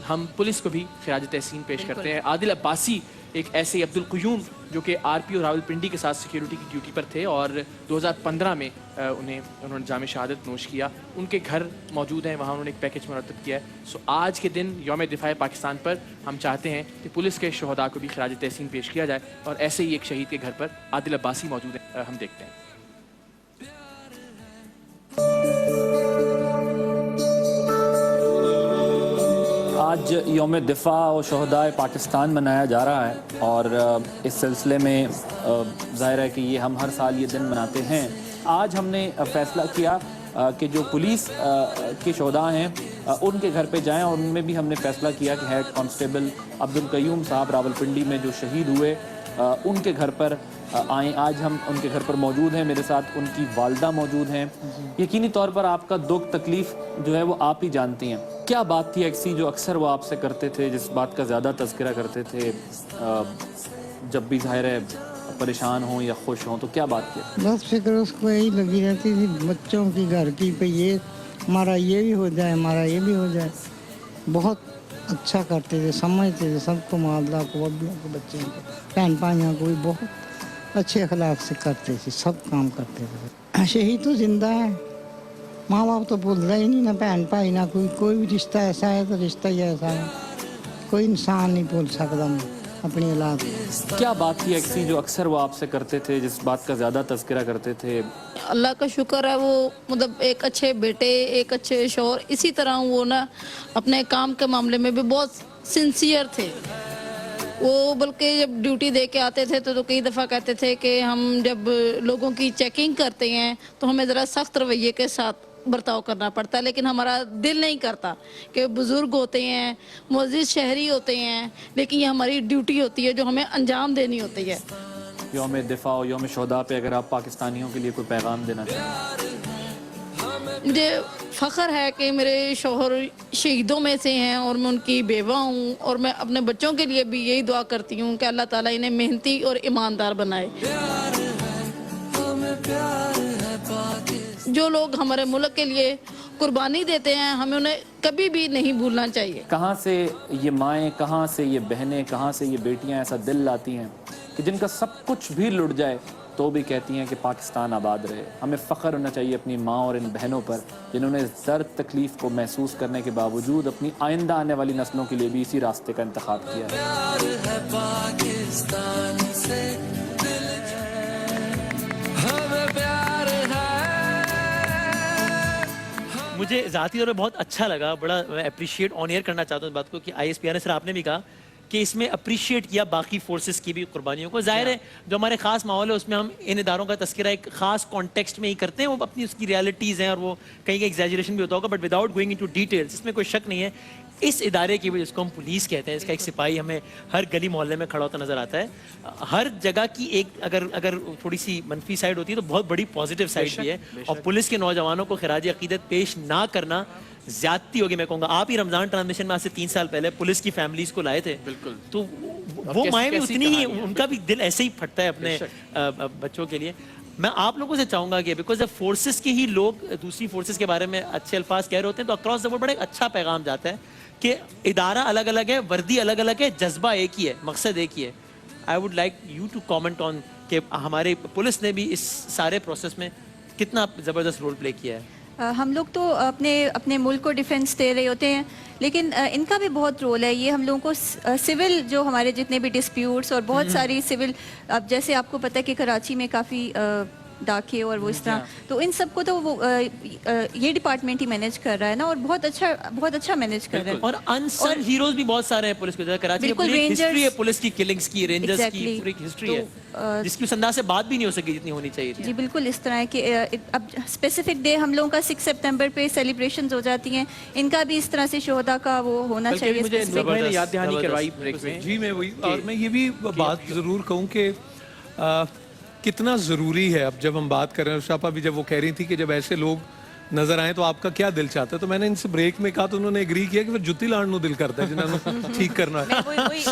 ہم پولیس کو بھی خراج تحسین پیش کرتے ہیں. عادل عباسی ایک ایسے عبد القیوم جو کہ RPO اور راول پنڈی کے ساتھ سیکیورٹی کی ڈیوٹی پر تھے اور 2015 میں انہوں نے جام شہادت نوش کیا. ان کے گھر موجود ہیں، وہاں انہوں نے ایک پیکج مرتب کیا ہے. سو آج کے دن یوم دفاع پاکستان پر ہم چاہتے ہیں کہ پولیس کے شہداء کو بھی خراج تحسین پیش کیا جائے، اور ایسے ہی ایک شہید کے گھر پر عادل عباسی موجود ہیں. ہم دیکھتے ہیں. آج آج یوم دفاع و شہدائے پاکستان منایا جا رہا ہے اور اس سلسلے میں ظاہر ہے کہ یہ ہم ہر سال یہ دن مناتے ہیں. آج ہم نے فیصلہ کیا کہ جو پولیس کے شہداء ہیں ان کے گھر پہ جائیں اور ان میں بھی ہم نے فیصلہ کیا کہ ہیڈ کانسٹیبل عبدالقیوم صاحب راولپنڈی میں جو شہید ہوئے ان کے گھر پر آئیں. آج ہم ان کے گھر پر موجود ہیں, میرے ساتھ ان کی والدہ موجود ہیں. یقینی طور پر آپ کا دکھ تکلیف جو ہے وہ آپ ہی جانتی ہیں. کیا بات تھی ایسی جو اکثر وہ آپ سے کرتے تھے, جس بات کا زیادہ تذکرہ کرتے تھے جب بھی ظاہر ہے پریشان ہوں یا خوش ہوں, تو کیا بات کی؟ بس فکر اس کو یہی لگی رہتی تھی بچوں کی, گھر کی, پہ یہ ہمارا یہ بھی ہو جائے, ہمارا یہ بھی ہو جائے. بہت اچھا کرتے تھے, سمجھتے تھے سب کو, مادہ کو, ابیوں کو, بچوں کو, بہن بھائیوں کو بھی بہت اچھے اخلاق سے کرتے تھے, سب کام کرتے تھے. شہید تو زندہ ہے, ماں باپ تو بھولتا ہی نہیں, نہ بہن بھائی نہ کوئی بھی رشتہ ایسا ہے تو رشتہ ہی ایسا ہے, کوئی انسان نہیں بھول سکتا اپنی اولاد. کیا بات تھی ایسی جو اکثر وہ آپ سے کرتے تھے, جس بات کا زیادہ تذکرہ کرتے تھے؟ اللہ کا شکر ہے وہ مطلب ایک اچھے بیٹے, ایک اچھے شوہر, اسی طرح وہ نا اپنے کام کے معاملے میں بھی بہت سنسیئر تھے. وہ بلکہ جب ڈیوٹی دے کے آتے تھے تو کئی دفعہ کہتے تھے کہ ہم جب لوگوں کی چیکنگ کرتے ہیں تو ہمیں ذرا سخت رویے کے ساتھ برتاؤ کرنا پڑتا ہے, لیکن ہمارا دل نہیں کرتا کہ بزرگ ہوتے ہیں, معزز شہری ہوتے ہیں, لیکن یہ ہماری ڈیوٹی ہوتی ہے جو ہمیں انجام دینی ہوتی ہے. یوم دفاع و یوم شہداء پہ اگر آپ پاکستانیوں کے لیے کوئی پیغام دینا چاہیں؟ مجھے فخر ہے کہ میرے شوہر شہیدوں میں سے ہیں اور میں ان کی بیوہ ہوں, اور میں اپنے بچوں کے لیے بھی یہی دعا کرتی ہوں کہ اللہ تعالیٰ انہیں محنتی اور ایماندار بنائے. جو لوگ ہمارے ملک کے لیے قربانی دیتے ہیں ہمیں انہیں کبھی بھی نہیں بھولنا چاہیے. کہاں سے یہ مائیں, کہاں سے یہ بہنیں, کہاں سے یہ بیٹیاں ایسا دل لاتی ہیں کہ جن کا سب کچھ بھی لٹ جائے تو بھی کہتی ہیں کہ پاکستان آباد رہے. ہمیں فخر ہونا چاہیے اپنی ماں اور ان بہنوں پر جنہوں نے درد تکلیف کو محسوس کرنے کے باوجود اپنی آئندہ آنے والی نسلوں کے لیے بھی اسی راستے کا انتخاب کیا ہے. مجھے ذاتی طور پہ بہت اچھا لگا, بڑا میں اپریشیٹ آن ایئر کرنا چاہتا ہوں اس بات کو کہ آئی ایس پی آر سر آپ نے بھی کہا کہ اس میں اپریشیٹ کیا باقی فورسز کی بھی قربانیوں کو. ظاہر ہے جو ہمارے خاص ماحول ہے اس میں ہم ان اداروں کا تذکرہ ایک خاص کانٹیکسٹ میں ہی کرتے ہیں, وہ اپنی اس کی ریالٹیز ہیں اور وہ کہیں ایگزیجریشن بھی ہوتا ہوگا, but without going into details اس میں کوئی شک نہیں ہے اس ادارے کی وجہ, جس کو ہم پولیس کہتے ہیں, اس کا ایک سپاہی ہمیں ہر گلی محلے میں کھڑا ہوتا نظر آتا ہے. ہر جگہ کی ایک اگر تھوڑی سی منفی سائڈ ہوتی ہے تو بہت بڑی پازیٹیو سائڈ بھی ہے, اور پولیس کے نوجوانوں کو خراج عقیدت پیش نہ کرنا زیادتی ہوگی. میں کہوں گا آپ ہی رمضان ٹرانسمیشن میں آج سے 3 سال پہلے پولیس کی فیملیز کو لائے تھے, بالکل, تو وہ مائیں بھی اتنی ہی, ان کا بھی دل ایسے ہی پھٹتا ہے اپنے بچوں کے لیے. میں آپ لوگوں سے چاہوں گا کہ بیکاز جب فورسز کے ہی لوگ دوسری فورسز کے بارے میں اچھے الفاظ کہہ رہے ہوتے ہیں تو اکراس دا ورلڈ بڑا ایک اچھا پیغام جاتا ہے کہ ادارہ الگ الگ ہے, وردی الگ الگ ہے, جذبہ ایک ہی ہے, مقصد ایک ہی ہے. I would like you to comment on کہ ہمارے پولیس نے بھی اس سارے پروسیس میں کتنا زبردست رول پلے کیا ہے. ہم لوگ تو اپنے ملک کو ڈیفنس دے رہے ہوتے ہیں, لیکن ان کا بھی بہت رول ہے. یہ ہم لوگوں کو سول جو ہمارے جتنے بھی ڈسپیوٹس اور بہت ساری سول, اب جیسے آپ کو پتہ ہے کہ کراچی میں کافی ڈاکے اور وہ اس طرح, تو ان سب کو تو وہ یہ ڈپارٹمنٹ ہی مینیج کر رہا ہے نا, اور بہت اچھا مینیج کر رہا ہے. اور انسنگ ہیروز بھی بہت سارے ہیں پولیس کے, کراچی میں ہسٹری ہے پولیس کی, کلنگز کی, رینجرز کی پوری ہسٹری ہے جس کی اس انداز سے بات بھی نہیں ہو سکی جتنی ہونی چاہیے تھی. جی بالکل اس طرح ہے کہ اب اسپیسیفک ڈے ہم لوگوں کا 6 سپٹمبر پہ سیلیبریشنز ہو جاتی ہیں, ان کا بھی اس طرح سے شہداء کا وہ ہونا چاہیے. مجھے یاد دہانی کروائی بریک میں. جی میں وہی, اور میں یہ بھی بات ضرور کہوں کہ کتنا ضروری ہے. اب جب ہم بات کر رہے ہیں, شاپا بھی جب وہ کہہ رہی تھی کہ جب ایسے لوگ نظر آئیں تو آپ کا کیا دل چاہتا ہے, تو میں نے ان سے بریک میں کہا تو انہوں نے ایگری کیا کہ پھر جتی لاڑنو دل کرتا ہے جنہوں نے ٹھیک کرنا ہے.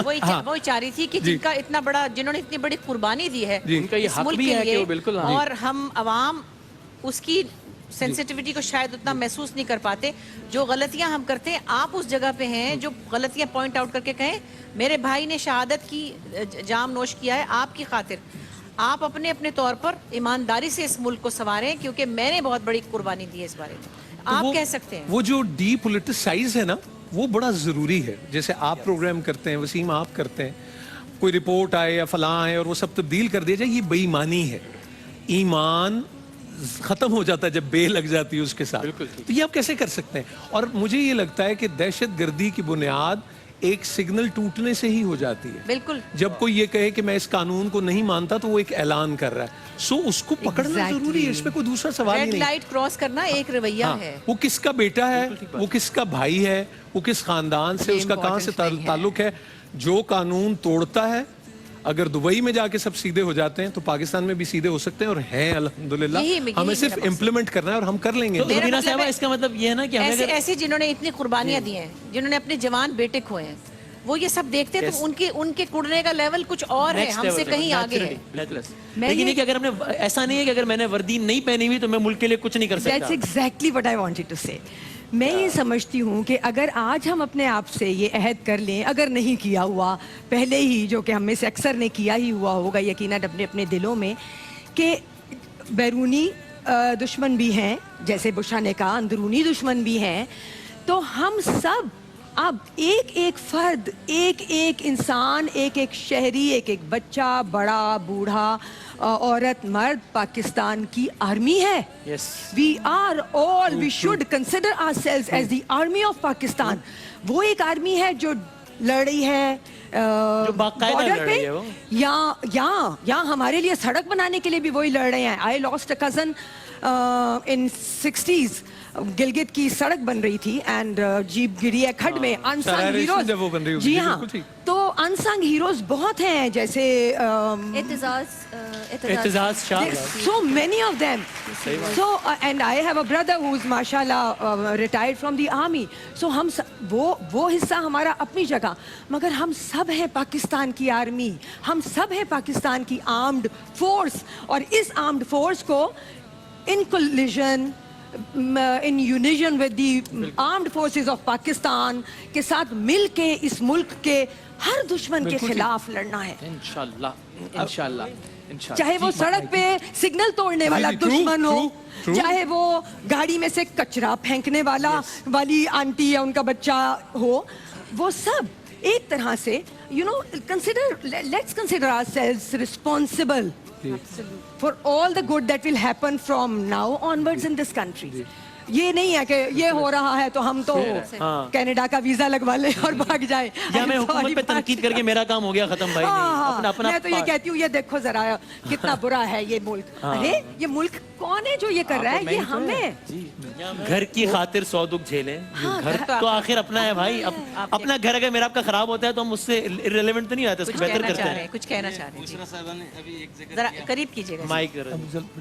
وہی چاہ رہی تھی کہ جن کا اتنا بڑا, جنہوں نے اتنی بڑی قربانی دی ہے ان کا یہ حق بھی ہے کہ وہ بالکل, اور ہم عوام اس کی سینسٹیوٹی کو شاید اتنا محسوس نہیں کر پاتے. جو غلطیاں ہم کرتے ہیں, آپ اس جگہ پہ ہیں جو غلطیاں پوائنٹ آؤٹ کر کے کہیں میرے بھائی نے شہادت کی جام نوش کیا ہے آپ کی خاطر, آپ اپنے طور پر ایمانداری سے اس ملک کو سنواریں, کیونکہ میں نے بہت بڑی قربانی دی ہے اس بارے میں. آپ کہہ سکتے ہیں وہ جو ڈی پولیٹیسائز ہے نا, وہ بڑا ضروری ہے. جیسے آپ پروگرام کرتے ہیں, وسیم آپ کرتے ہیں, کوئی رپورٹ آئے یا فلاں آئے اور وہ سب تبدیل کر دیا جائے, یہ بے ایمانی ہے. ایمان ختم ہو جاتا ہے جب بے لگ جاتی ہے اس کے ساتھ. تو یہ آپ کیسے کر سکتے ہیں؟ اور مجھے یہ لگتا ہے کہ دہشت گردی کی بنیاد ایک سگنل ٹوٹنے سے ہی ہو جاتی ہے. بالکل. جب کوئی یہ کہے کہ میں اس قانون کو نہیں مانتا تو وہ ایک اعلان کر رہا ہے. سو اس کو پکڑنا ضروری ہے, اس پہ کوئی دوسرا سوال ہی ریڈ نہیں. لائٹ کراس کرنا ایک رویہ ہے. وہ کس کا بیٹا ہے, وہ کس کا بھائی ہے, وہ کس خاندان سے, اس کا کہاں سے تعلق ہے. جو قانون توڑتا ہے, اگر دبئی میں جا کے سب سیدھے ہو جاتے ہیں تو پاکستان میں بھی سیدھے ہو سکتے ہیں, اور ہیں الحمدللہ. ہمیں صرف امپلیمنٹ کرنا ہے اور ہم کر لیں گے. روبینہ صاحبہ, اس کا مطلب یہ ہے نا کہ ایسے جنہوں نے اتنی قربانیاں دی ہیں, جنہوں نے اپنے جوان بیٹے کھوئے ہیں, وہ یہ سب دیکھتے ہیں تو ان کے کڑنے کا لیول کچھ اور ہے, ہم سے کہیں آگے ہے. لیکن یہ کہ اگر ہم نے, ایسا نہیں ہے کہ اگر میں نے وردی نہیں پہنی ہوئی تو میں ملک کے لیے کچھ نہیں کر سکتا. That's exactly what I wanted to say. میں یہ سمجھتی ہوں کہ اگر آج ہم اپنے آپ سے یہ عہد کر لیں, اگر نہیں کیا ہوا پہلے ہی, جو کہ ہم میں سے اکثر نے کیا ہی ہوا ہوگا یقیناً اپنے اپنے دلوں میں, کہ بیرونی دشمن بھی ہیں جیسے بشرا نے کہا, اندرونی دشمن بھی ہیں, تو ہم سب اب ایک ایک فرد, ایک ایک انسان, ایک ایک شہری, ایک ایک بچہ, بڑا بوڑھا, عورت مرد پاکستان کی آرمی ہے. We are all, we should consider ourselves as the army of Pakistan. وہ ایک آرمی ہے جو لڑ رہی ہے بارڈر پہ, یا ہمارے لیے سڑک بنانے کے لیے بھی وہی لڑ رہے ہیں. I lost a cousin in 60s. Gilgit کی سڑک بن رہی تھی اینڈ جیپ گری ہے کھڈ میں. انسنگ ہیروز, جی ہاں, تو انسنگ ہیروز بہت ہیں جیسے اعتزاز شاہ, so many of them. So and I have a brother who's mashallah retired from the army. So ہم وہ حصہ ہمارا اپنی جگہ, مگر ہم سب ہیں پاکستان کی آرمی, ہم سب ہیں پاکستان کی آرمڈ فورس, اور اس آرمڈ فورس کو in collision, in unison with the armed forces of Pakistan کے ساتھ مل کے اس ملک کے ہر دشمن کے خلاف لڑنا ہے. انشاءاللہ, انشاءاللہ, چاہے وہ سڑک پہ سگنل توڑنے والا دشمن ہو, چاہے وہ گاڑی میں سے کچرا پھینکنے والی آنٹی یا ان کا بچہ ہو, وہ سب ایک طرح سے let's consider ourselves responsible for all the good that will happen from now onwards in this country. یہ نہیں ہے کہ یہ ہو رہا ہے تو ہم تو کینیڈا کا ویزا لگوا لیں اور بھاگ جائیں, یا میں حکومت پہ تنقید کر کے میرا کام ہو گیا ختم. بھائی میں تو یہ کہتی ہوں, یہ دیکھو ذرا کتنا برا ہے یہ ملک. ارے یہ ملک کون ہے جو یہ کر رہا ہے؟ یہ ہم ہیں. گھر کی خاطر 100 دکھ جھیلیں, گھر تو آخر اپنا ہے بھائی. اپنا گھر اگر میرا آپ کا خراب ہوتا ہے تو ہم اس سے irrelevant تو نہیں آتے, اس کو بہتر کرتے ہیں. کچھ کہنا چاہ رہے ہیں, ذرا قریب کیجیے گا مائک.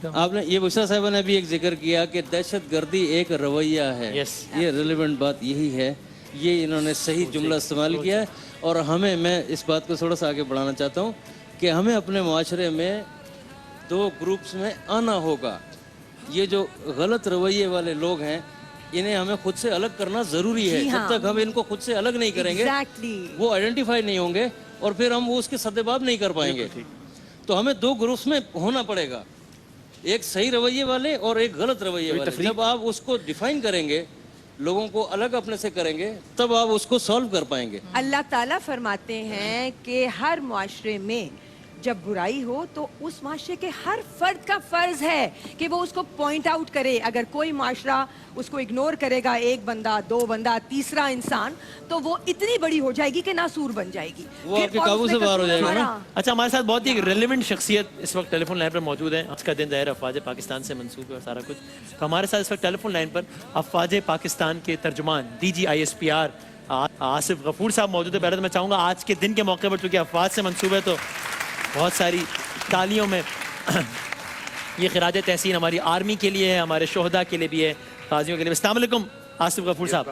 آپ نے یہ بشرا صاحبہ نے بھی ایک ذکر کیا کہ دہشت گردی ایک رویہ ہے. یہ ریلیونٹ بات یہی ہے, یہ انہوں نے صحیح جملہ استعمال کیا ہے. اور ہمیں, میں اس بات کو تھوڑا سا آگے بڑھانا چاہتا ہوں کہ ہمیں اپنے معاشرے میں 2 گروپس میں آنا ہوگا. یہ جو غلط رویے والے لوگ ہیں انہیں ہمیں خود سے الگ کرنا ضروری ہے. جب تک ہم ان کو خود سے الگ نہیں کریں گے وہ آئیڈینٹیفائی نہیں ہوں گے اور پھر ہم وہ اس کے سدباب نہیں کر پائیں گے. تو ہمیں 2 گروپس میں ہونا پڑے گا, ایک صحیح رویے والے اور ایک غلط رویے والے. جب آپ اس کو ڈیفائن کریں گے, لوگوں کو الگ اپنے سے کریں گے, تب آپ اس کو سالو کر پائیں گے. اللہ تعالیٰ فرماتے ہیں کہ ہر معاشرے میں جب برائی ہو تو اس معاشرے کے ہر فرد کا فرض ہے کہ وہ اس کو پوائنٹ آؤٹ کرے. اگر کوئی معاشرہ اس کو اگنور کرے گا, 1 بندہ 2 بندہ تیسرا انسان, تو وہ اتنی بڑی ہو جائے گی کہ ناسور بن جائے گی, وہ آپ کے قابو سے باہر ہو جائے گا نا. اچھا, ہمارے ساتھ بہت ہی ریلیونٹ شخصیت اس وقت ٹیلی فون لائن پر موجود ہے. آج کا دن ظاہر افواج پاکستان سے منسوب ہے اور سارا کچھ. تو ہمارے ساتھ اس وقت ٹیلی فون لائن پر افواج پاکستان کے ترجمان DG ISPR آصف غفور صاحب موجود ہے. پہلے تو میں چاہوں گا آج کے دن کے موقع پر چونکہ افواج سے منسوب ہے تو بہت ساری تالیوں میں یہ خراج تحسین ہماری آرمی کے لیے ہے, ہمارے شہداء کے لیے بھی ہے, غازیوں کے لیے. السلام علیکم آصف غفور صاحب.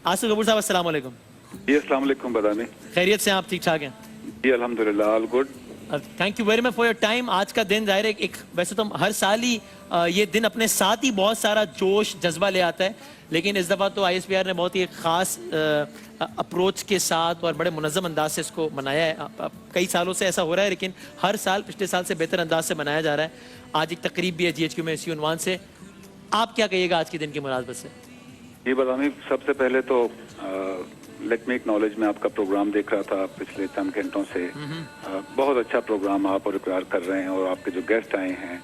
آصف غفور صاحب السلام علیکم. جی السلام علیکم بدانی. خیریت سے آپ ٹھیک ٹھاک ہیں؟ جی الحمدللہ, all good. Thank you very much for your time. آج کا دن ظاہر ہے ویسے تو ہر سال ہی یہ دن اپنے ساتھ ہی بہت سارا جوش جذبہ لے آتا ہے, لیکن اس دفعہ تو ISPR نے بہت ہی خاص اپروچ کے ساتھ اور بڑے منظم انداز سے اس کو منایا ہے. کئی سالوں سے ایسا ہو رہا ہے لیکن ہر سال پچھلے سال سے بہتر انداز سے منایا جا رہا ہے. آج ایک تقریب بھی ہے GHQ میں اسی عنوان سے. آپ کیا کہیے گا آج کے دن کی مناسبت سے؟ ये बदामी, सबसे पहले तो लेट मी एक्नॉलेज, मैं आपका प्रोग्राम देख रहा था पिछले चंद घंटों से। बहुत अच्छा प्रोग्राम आप रिक्वायर कर रहे हैं और आपके जो गेस्ट आए हैं,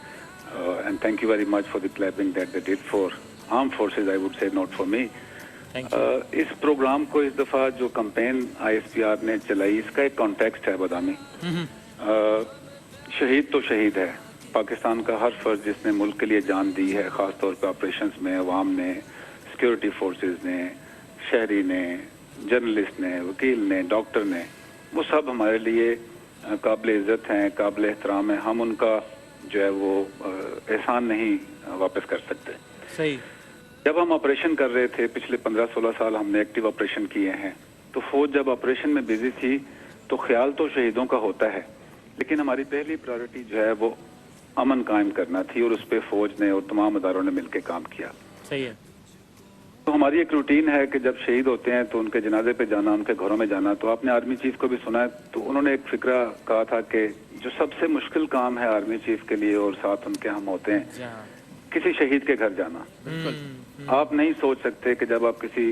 and thank you very much for the clapping that they did for arm forces, I would say, not for me. इस प्रोग्राम को इस दफा जो कैंपेन ISPR ने चलाई, इसका एक कॉन्टेक्स्ट है बदामी। शहीद तो शहीद है, पाकिस्तान का हर फर्ज जिसने मुल्क के लिए जान दी है, ख़ास तौर पर ऑपरेशंस में अवाम ने, सिक्योरिटी फोर्सेस ने, शहरी ने, जर्नलिस्ट ने, वकील ने, डॉक्टर ने, वो सब हमारे लिए काबिल इज़्ज़त हैं, काबिल एहतराम है। हम उनका जो है वो एहसान नहीं वापस कर सकते। सही। जब हम ऑपरेशन कर रहे थे, पिछले 15-16 साल हमने एक्टिव ऑपरेशन किए हैं, तो फौज जब ऑपरेशन में बिजी थी तो ख्याल तो शहीदों का होता है, लेकिन हमारी पहली प्रायोरिटी जो है वो अमन कायम करना थी, और उस पर फौज ने और तमाम अदारों ने मिलकर काम किया। सही है। तो हमारी एक रूटीन है कि जब शहीद होते हैं तो उनके जनाजे पे जाना, उनके घरों में जाना। तो आपने आर्मी चीफ को भी सुना है, तो उन्होंने एक फिक्रा कहा था कि जो सबसे मुश्किल काम है आर्मी चीफ के लिए, और साथ उनके हम होते हैं, किसी शहीद के घर जाना। आप नहीं सोच सकते कि जब आप किसी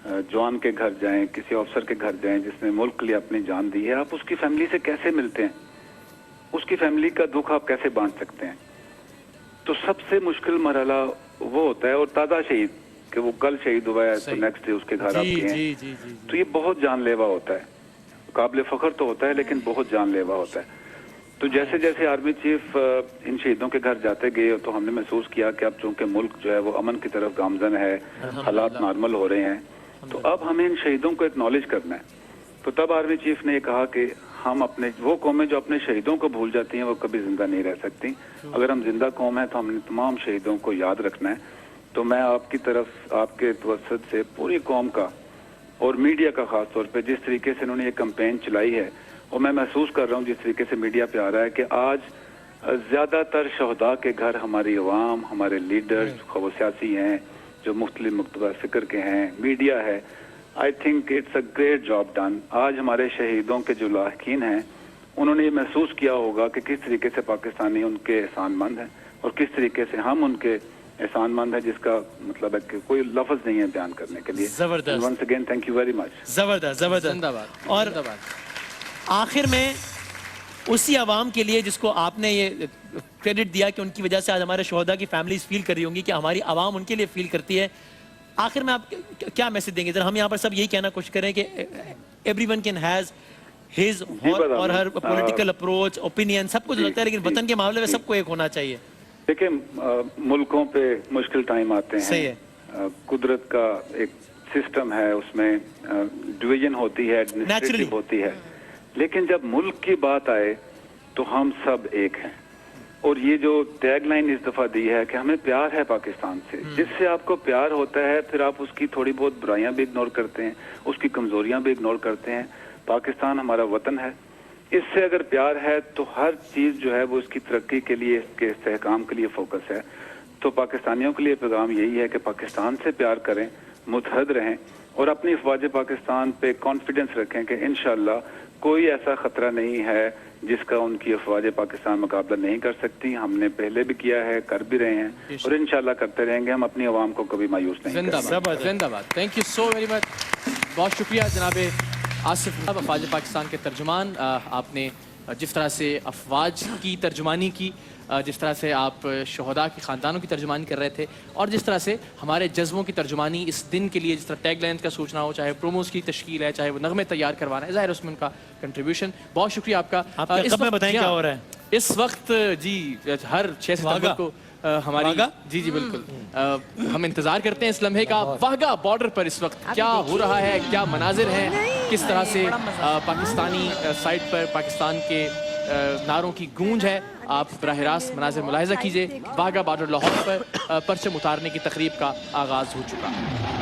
जवान के घर जाएं, किसी अफसर के घर जाएं जिसने मुल्क के लिए अपनी जान दी है, आप उसकी फैमिली से कैसे मिलते हैं, उसकी फैमिली का दुख आप कैसे बांट सकते हैं। तो सबसे मुश्किल मरहला वो होता है, और ताज़ा शहीद कि वो कल शहीद हुआ है तो नेक्स्ट डे उसके घर आप गए हैं, तो ये बहुत जानलेवा होता है। काबिल फख्र तो होता है लेकिन बहुत जानलेवा होता है। तो जैसे जैसे आर्मी चीफ इन शहीदों के घर जाते गए तो हमने महसूस किया कि अब चूंकि मुल्क जो है वो अमन की तरफ गामजन है, हालात नॉर्मल हो रहे हैं, तो अब हमें इन शहीदों को एक्नॉलेज करना है। तो तब आर्मी चीफ ने ये कहा कि हम अपने, वो कौमें जो अपने शहीदों को भूल जाती हैं वो कभी जिंदा नहीं रह सकती। अगर हम जिंदा कौम है तो हमने तमाम शहीदों को याद रखना है। तो मैं आपकी तरफ, आपके तवस्सुत से पूरी कौम का और मीडिया का खास तौर पे, जिस तरीके से इन्होंने ये कैंपेन चलाई है, और मैं महसूस कर रहा हूँ जिस तरीके से मीडिया पे आ रहा है कि आज ज़्यादातर शहदा के घर हमारी अवाम, हमारे लीडर्स, वो सियासी हैं जो मुख्तलिफ मुख्तलिफ फ़िक्र के हैं, मीडिया है। I think it's a great job done. आज हमारे शहीदों के जो लाहिकीन हैं उन्होंने ये महसूस किया होगा कि किस तरीके से पाकिस्तानी उनके एहसानमंद हैं और किस तरीके से हम उनके एहसानमंद है, जिसका मतलब है कि कोई लफ्ज नहीं है बयान करने के लिए। जबरदस्त। Once again thank you very much. जबरदस्त जबरदस्त। जिंदाबाद। और आखिर में उसी आवाम के लिए जिसको आपने ये क्रेडिट दिया कि उनकी वजह से आज हमारे शोहदा की फैमिलीज फील कर रही होंगी कि हमारी आवाम उनके लिए फील करती है, आखिर में आप क्या मैसेज देंगे? जरा हम यहाँ पर सब यही कहना कोशिश करें कि एवरीवन कैन हैज हिज और हर पॉलिटिकल अप्रोच, ओपिनियन, सब कुछ होता है, लेकिन वतन के मामले में सबको एक होना चाहिए। देखिए, मुल्कों पे मुश्किल टाइम आते हैं। सही है। कुदरत का एक सिस्टम है, उसमें डिवीजन होती है, एडमिनिस्ट्रेटिव होती है, लेकिन जब मुल्क की बात आए तो हम सब एक हैं। और ये जो टैगलाइन इस दफा दी है कि हमें प्यार है पाकिस्तान से, जिससे आपको प्यार होता है फिर आप उसकी थोड़ी बहुत बुराइयां भी इग्नोर करते हैं, उसकी कमजोरियां भी इग्नोर करते हैं। पाकिस्तान हमारा वतन है, इससे अगर प्यार है तो हर चीज जो है वो इसकी तरक्की के लिए, इसके इस्तेहकाम के लिए फोकस है। तो पाकिस्तानियों के लिए पैगाम यही है कि पाकिस्तान से प्यार करें, मुतहद रहें और अपनी अफवाज पाकिस्तान पे कॉन्फिडेंस रखें कि इंशाअल्लाह कोई ऐसा खतरा नहीं है जिसका उनकी अफवाज पाकिस्तान मुकाबला नहीं कर सकती। हमने पहले भी किया है, कर भी रहे हैं और इंशाअल्लाह करते रहेंगे। हम अपनी आवाम को कभी मायूस नहीं करेंगे। जिंदाबाद। Thank you so very much. बहुत शुक्रिया जनाबे आसिफ साहब, अफवाज पाकिस्तान के तर्जुमान। आपने जिस तरह से अफवाज की तर्जुमानी की, जिस तरह से आप शहदा के ख़ानदानों की तर्जुमानी कर रहे थे, और जिस तरह से हमारे जज्बों की तर्जुमानी इस दिन के लिए, जिस तरह टैगलाइन का सोचना हो, चाहे प्रोमोस की तश्कील है, चाहे वो नगमे तैयार करवाना है, ज़ाहिर उसमें उनका कंट्रीब्यूशन। बहुत शुक्रिया आपका। इस वक्त बताएं क्या हो रहा है इस वक्त? जी, हर 6 सितंबर को हमारी जी बिल्कुल हम इंतजार करते हैं इस लम्हे का। वाघा बॉर्डर पर इस वक्त क्या हो रहा है, क्या मनाजिर हैं, किस तरह से पाकिस्तानी साइड पर पाकिस्तान के नारों की गूंज है, आप बराह रास्त मनाजिर मुलाहिजा कीजिए। वाघा बॉर्डर लाहौर पर परचम उतारने की तकरीब का आगाज हो चुका है।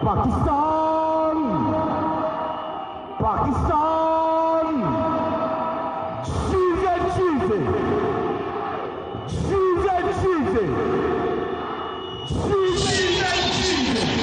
पाकिस्तान पाकिस्तान चीजें चीजें चीजें चीजें चीजें चीजें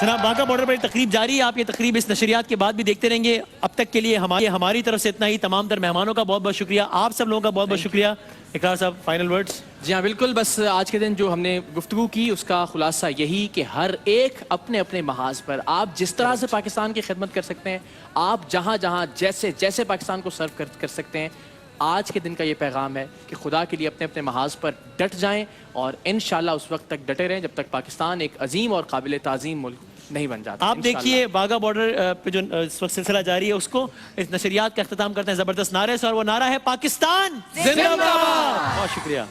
जनाब वाघा बॉर्डर पर तकरीब जारी है। आप ये तकरीब इस नशरियात के बाद भी देखते रहेंगे। अब तक के लिए हमारी तरफ से इतना ही। तमाम तर मेहमानों का बहुत बहुत शुक्रिया, आप सब लोगों का बहुत बहुत शुक्रिया। इकरार साहब फाइनल वर्ड्स। जी हाँ बिल्कुल, बस आज के दिन जो हमने गुफ्तगू की उसका खुलासा यही कि हर एक अपने अपने महाज पर आप जिस तरह से पाकिस्तान की खिदमत कर सकते हैं, आप जहाँ जहाँ जैसे जैसे पाकिस्तान को सर्व कर सकते हैं, आज के दिन का ये पैगाम है कि खुदा के लिए अपने अपने महाज पर डट जाएं और इंशाल्लाह उस वक्त तक डटे रहें जब तक पाकिस्तान एक अजीम और काबिल ताज़ीम मुल्क नहीं बन जाता। आप देखिए वाघा बॉर्डर पे जो इस वक्त सिलसिला जारी है उसको इस नशरियात का अख्ताम करते हैं जबरदस्त नारे से, और वो नारा है पाकिस्तान जिंदाबाद। बहुत शुक्रिया।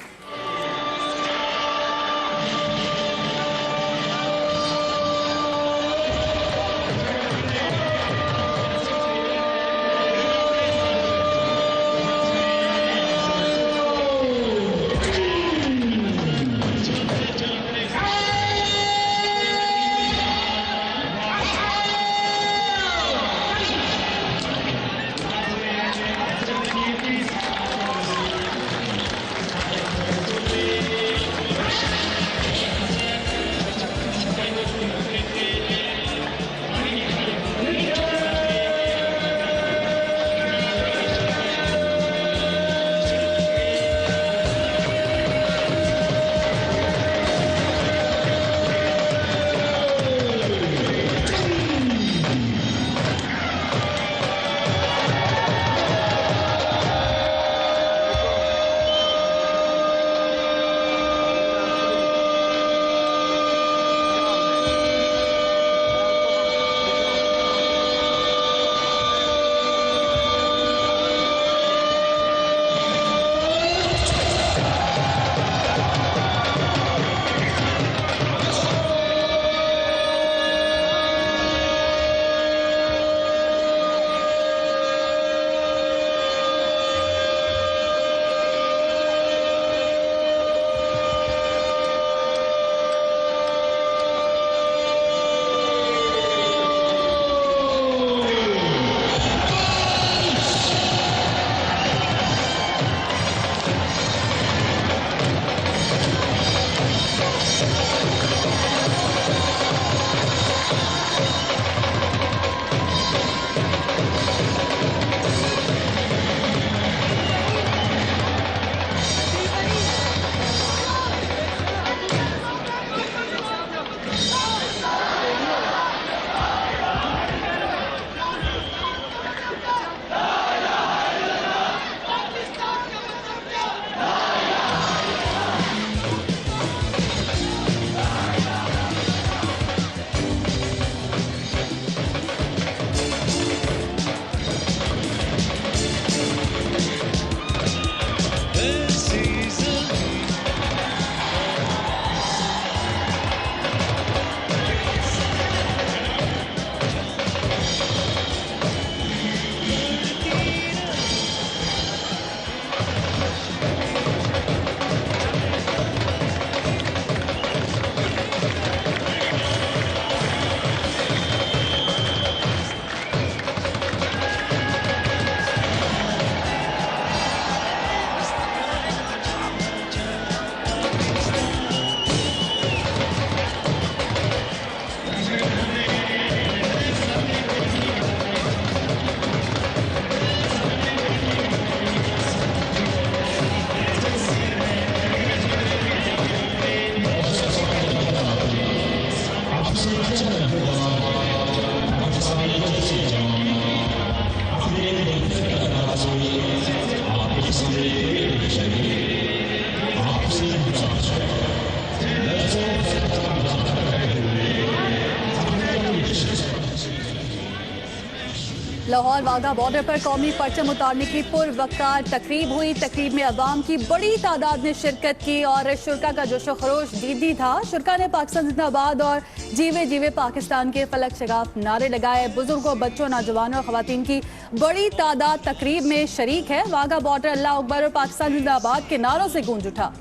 लाहौर वाघा बॉर्डर पर कौमी परचम उतारने की पुरवकार तकरीब हुई। तकरीब में अवाम की बड़ी तादाद ने शिरकत की और शुरका का जोशो खरोश दीदी था। शुरका ने पाकिस्तान जिंदाबाद और जीवे जीवे पाकिस्तान के फलक शगाफ नारे लगाए। बुजुर्गों, बच्चों, नौजवानों और खवातीन की बड़ी तादाद तकरीब में शरीक है। वाघा बॉर्डर अल्लाह अकबर और पाकिस्तान जिंदाबाद के नारों से गूंज उठा।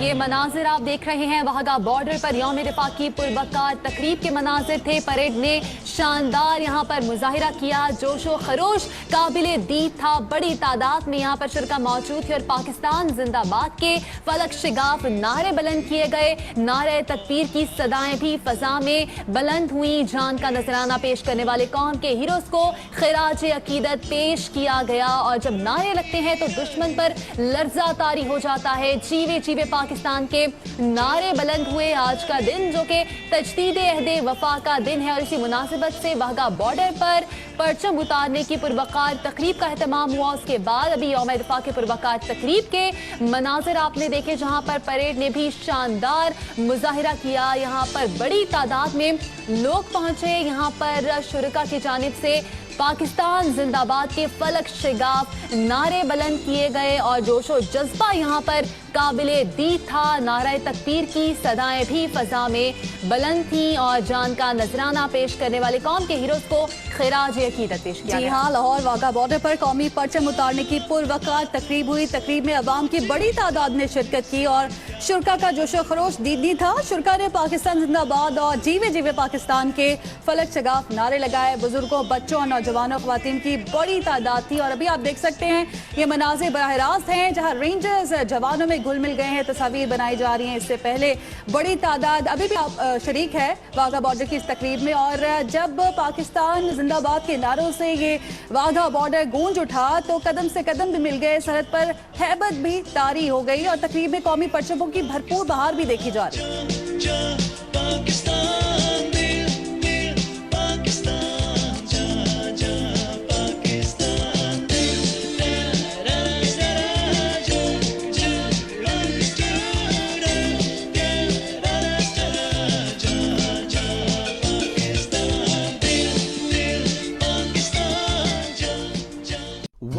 یہ مناظر آپ دیکھ رہے ہیں واہگہ بارڈر پر یوم دفاع کی پروقار تقریب کے مناظر تھے. پریڈ نے شاندار یہاں پر مظاہرہ کیا, جوش و خروش قابل دید تھا. بڑی تعداد میں یہاں پر شرکا موجود تھے اور پاکستان زندہ باد کے فلک شگاف نعرے بلند کیے گئے. نعرے تکبیر کی صدائیں بھی فضا میں بلند ہوئی. جان کا نذرانہ پیش کرنے والے قوم کے ہیروز کو خراج عقیدت پیش کیا گیا. اور جب نعرے لگتے ہیں تو دشمن پر لرزہ طاری ہو جاتا ہے. جیوے جیوے پاکستان کے نعرے بلند ہوئے. آج کا دن جو کہ تجدید عہد وفا کا دن ہے اور اسی مناسبت سے واہگہ بارڈر پر پرچم اتارنے کی پروقار تقریب کا اہتمام ہوا. اس کے بعد ابھی یوم دفاع کے پروقار تقریب کے مناظر آپ نے دیکھے جہاں پر پریڈ نے بھی شاندار مظاہرہ کیا. یہاں پر بڑی تعداد میں لوگ پہنچے. یہاں پر شرکا کی جانب سے پاکستان زندہ باد کے فلک شگاف نعرے بلند کیے گئے اور جوش و جذبہ یہاں پر قابل دید تھا. نعرہ تکبیر کی صدائیں بھی فضا میں بلند تھیں اور جان کا نذرانہ پیش کرنے والے قوم کے ہیروز کو خراج عقیدت پیش کیا. جی ہاں, لاہور واہگہ بارڈر پر قومی پرچم اتارنے کی پروقار تقریب ہوئی. تقریب میں عوام کی بڑی تعداد نے شرکت کی اور شرکا کا جوش و خروش دیدی تھا. شرکا نے پاکستان زندہ باد اور جیوے جیوے پاکستان کے فلک شگاف نعرے لگائے. بزرگوں, بچوں, نوجوانوں, خواتین کی بڑی تعداد تھی. اور ابھی آپ دیکھ سکتے ہیں یہ مناظر براہ راست ہیں جہاں رینجرز جوانوں میں گھل مل گئے ہیں. تصاویر بنائی جا رہی ہیں. اس سے پہلے بڑی تعداد ابھی بھی شریک ہے واہگہ بارڈر کی اس تقریب میں. اور جب پاکستان زندہ باد کے نعروں سے یہ واہگہ بارڈر گونج اٹھا تو قدم سے قدم بھی مل گئے. سرحد پر ہیبت بھی طاری ہو گئی اور تقریب میں قومی پرچموں کی بھرپور بہار بھی دیکھی جا رہی ہے.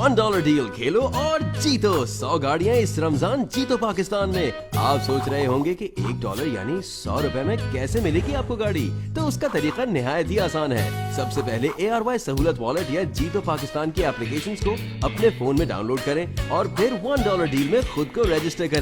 $1 ڈیل کھیلو اور جیتو 100 گاڑیاں اس رمضان. جیتو پاکستان میں. آپ سوچ رہے ہوں گے کہ $1 یعنی $100 میں کیسے ملے گی آپ کو گاڑی؟ تو اس کا طریقہ نہایت ہی آسان ہے. سب سے پہلے ARY سہولت والیٹ یا جیتو پاکستان کی اپلیکیشنز کو اپنے فون میں ڈاؤن لوڈ کریں اور پھر $1 ڈیل میں خود کو رجسٹر کریں.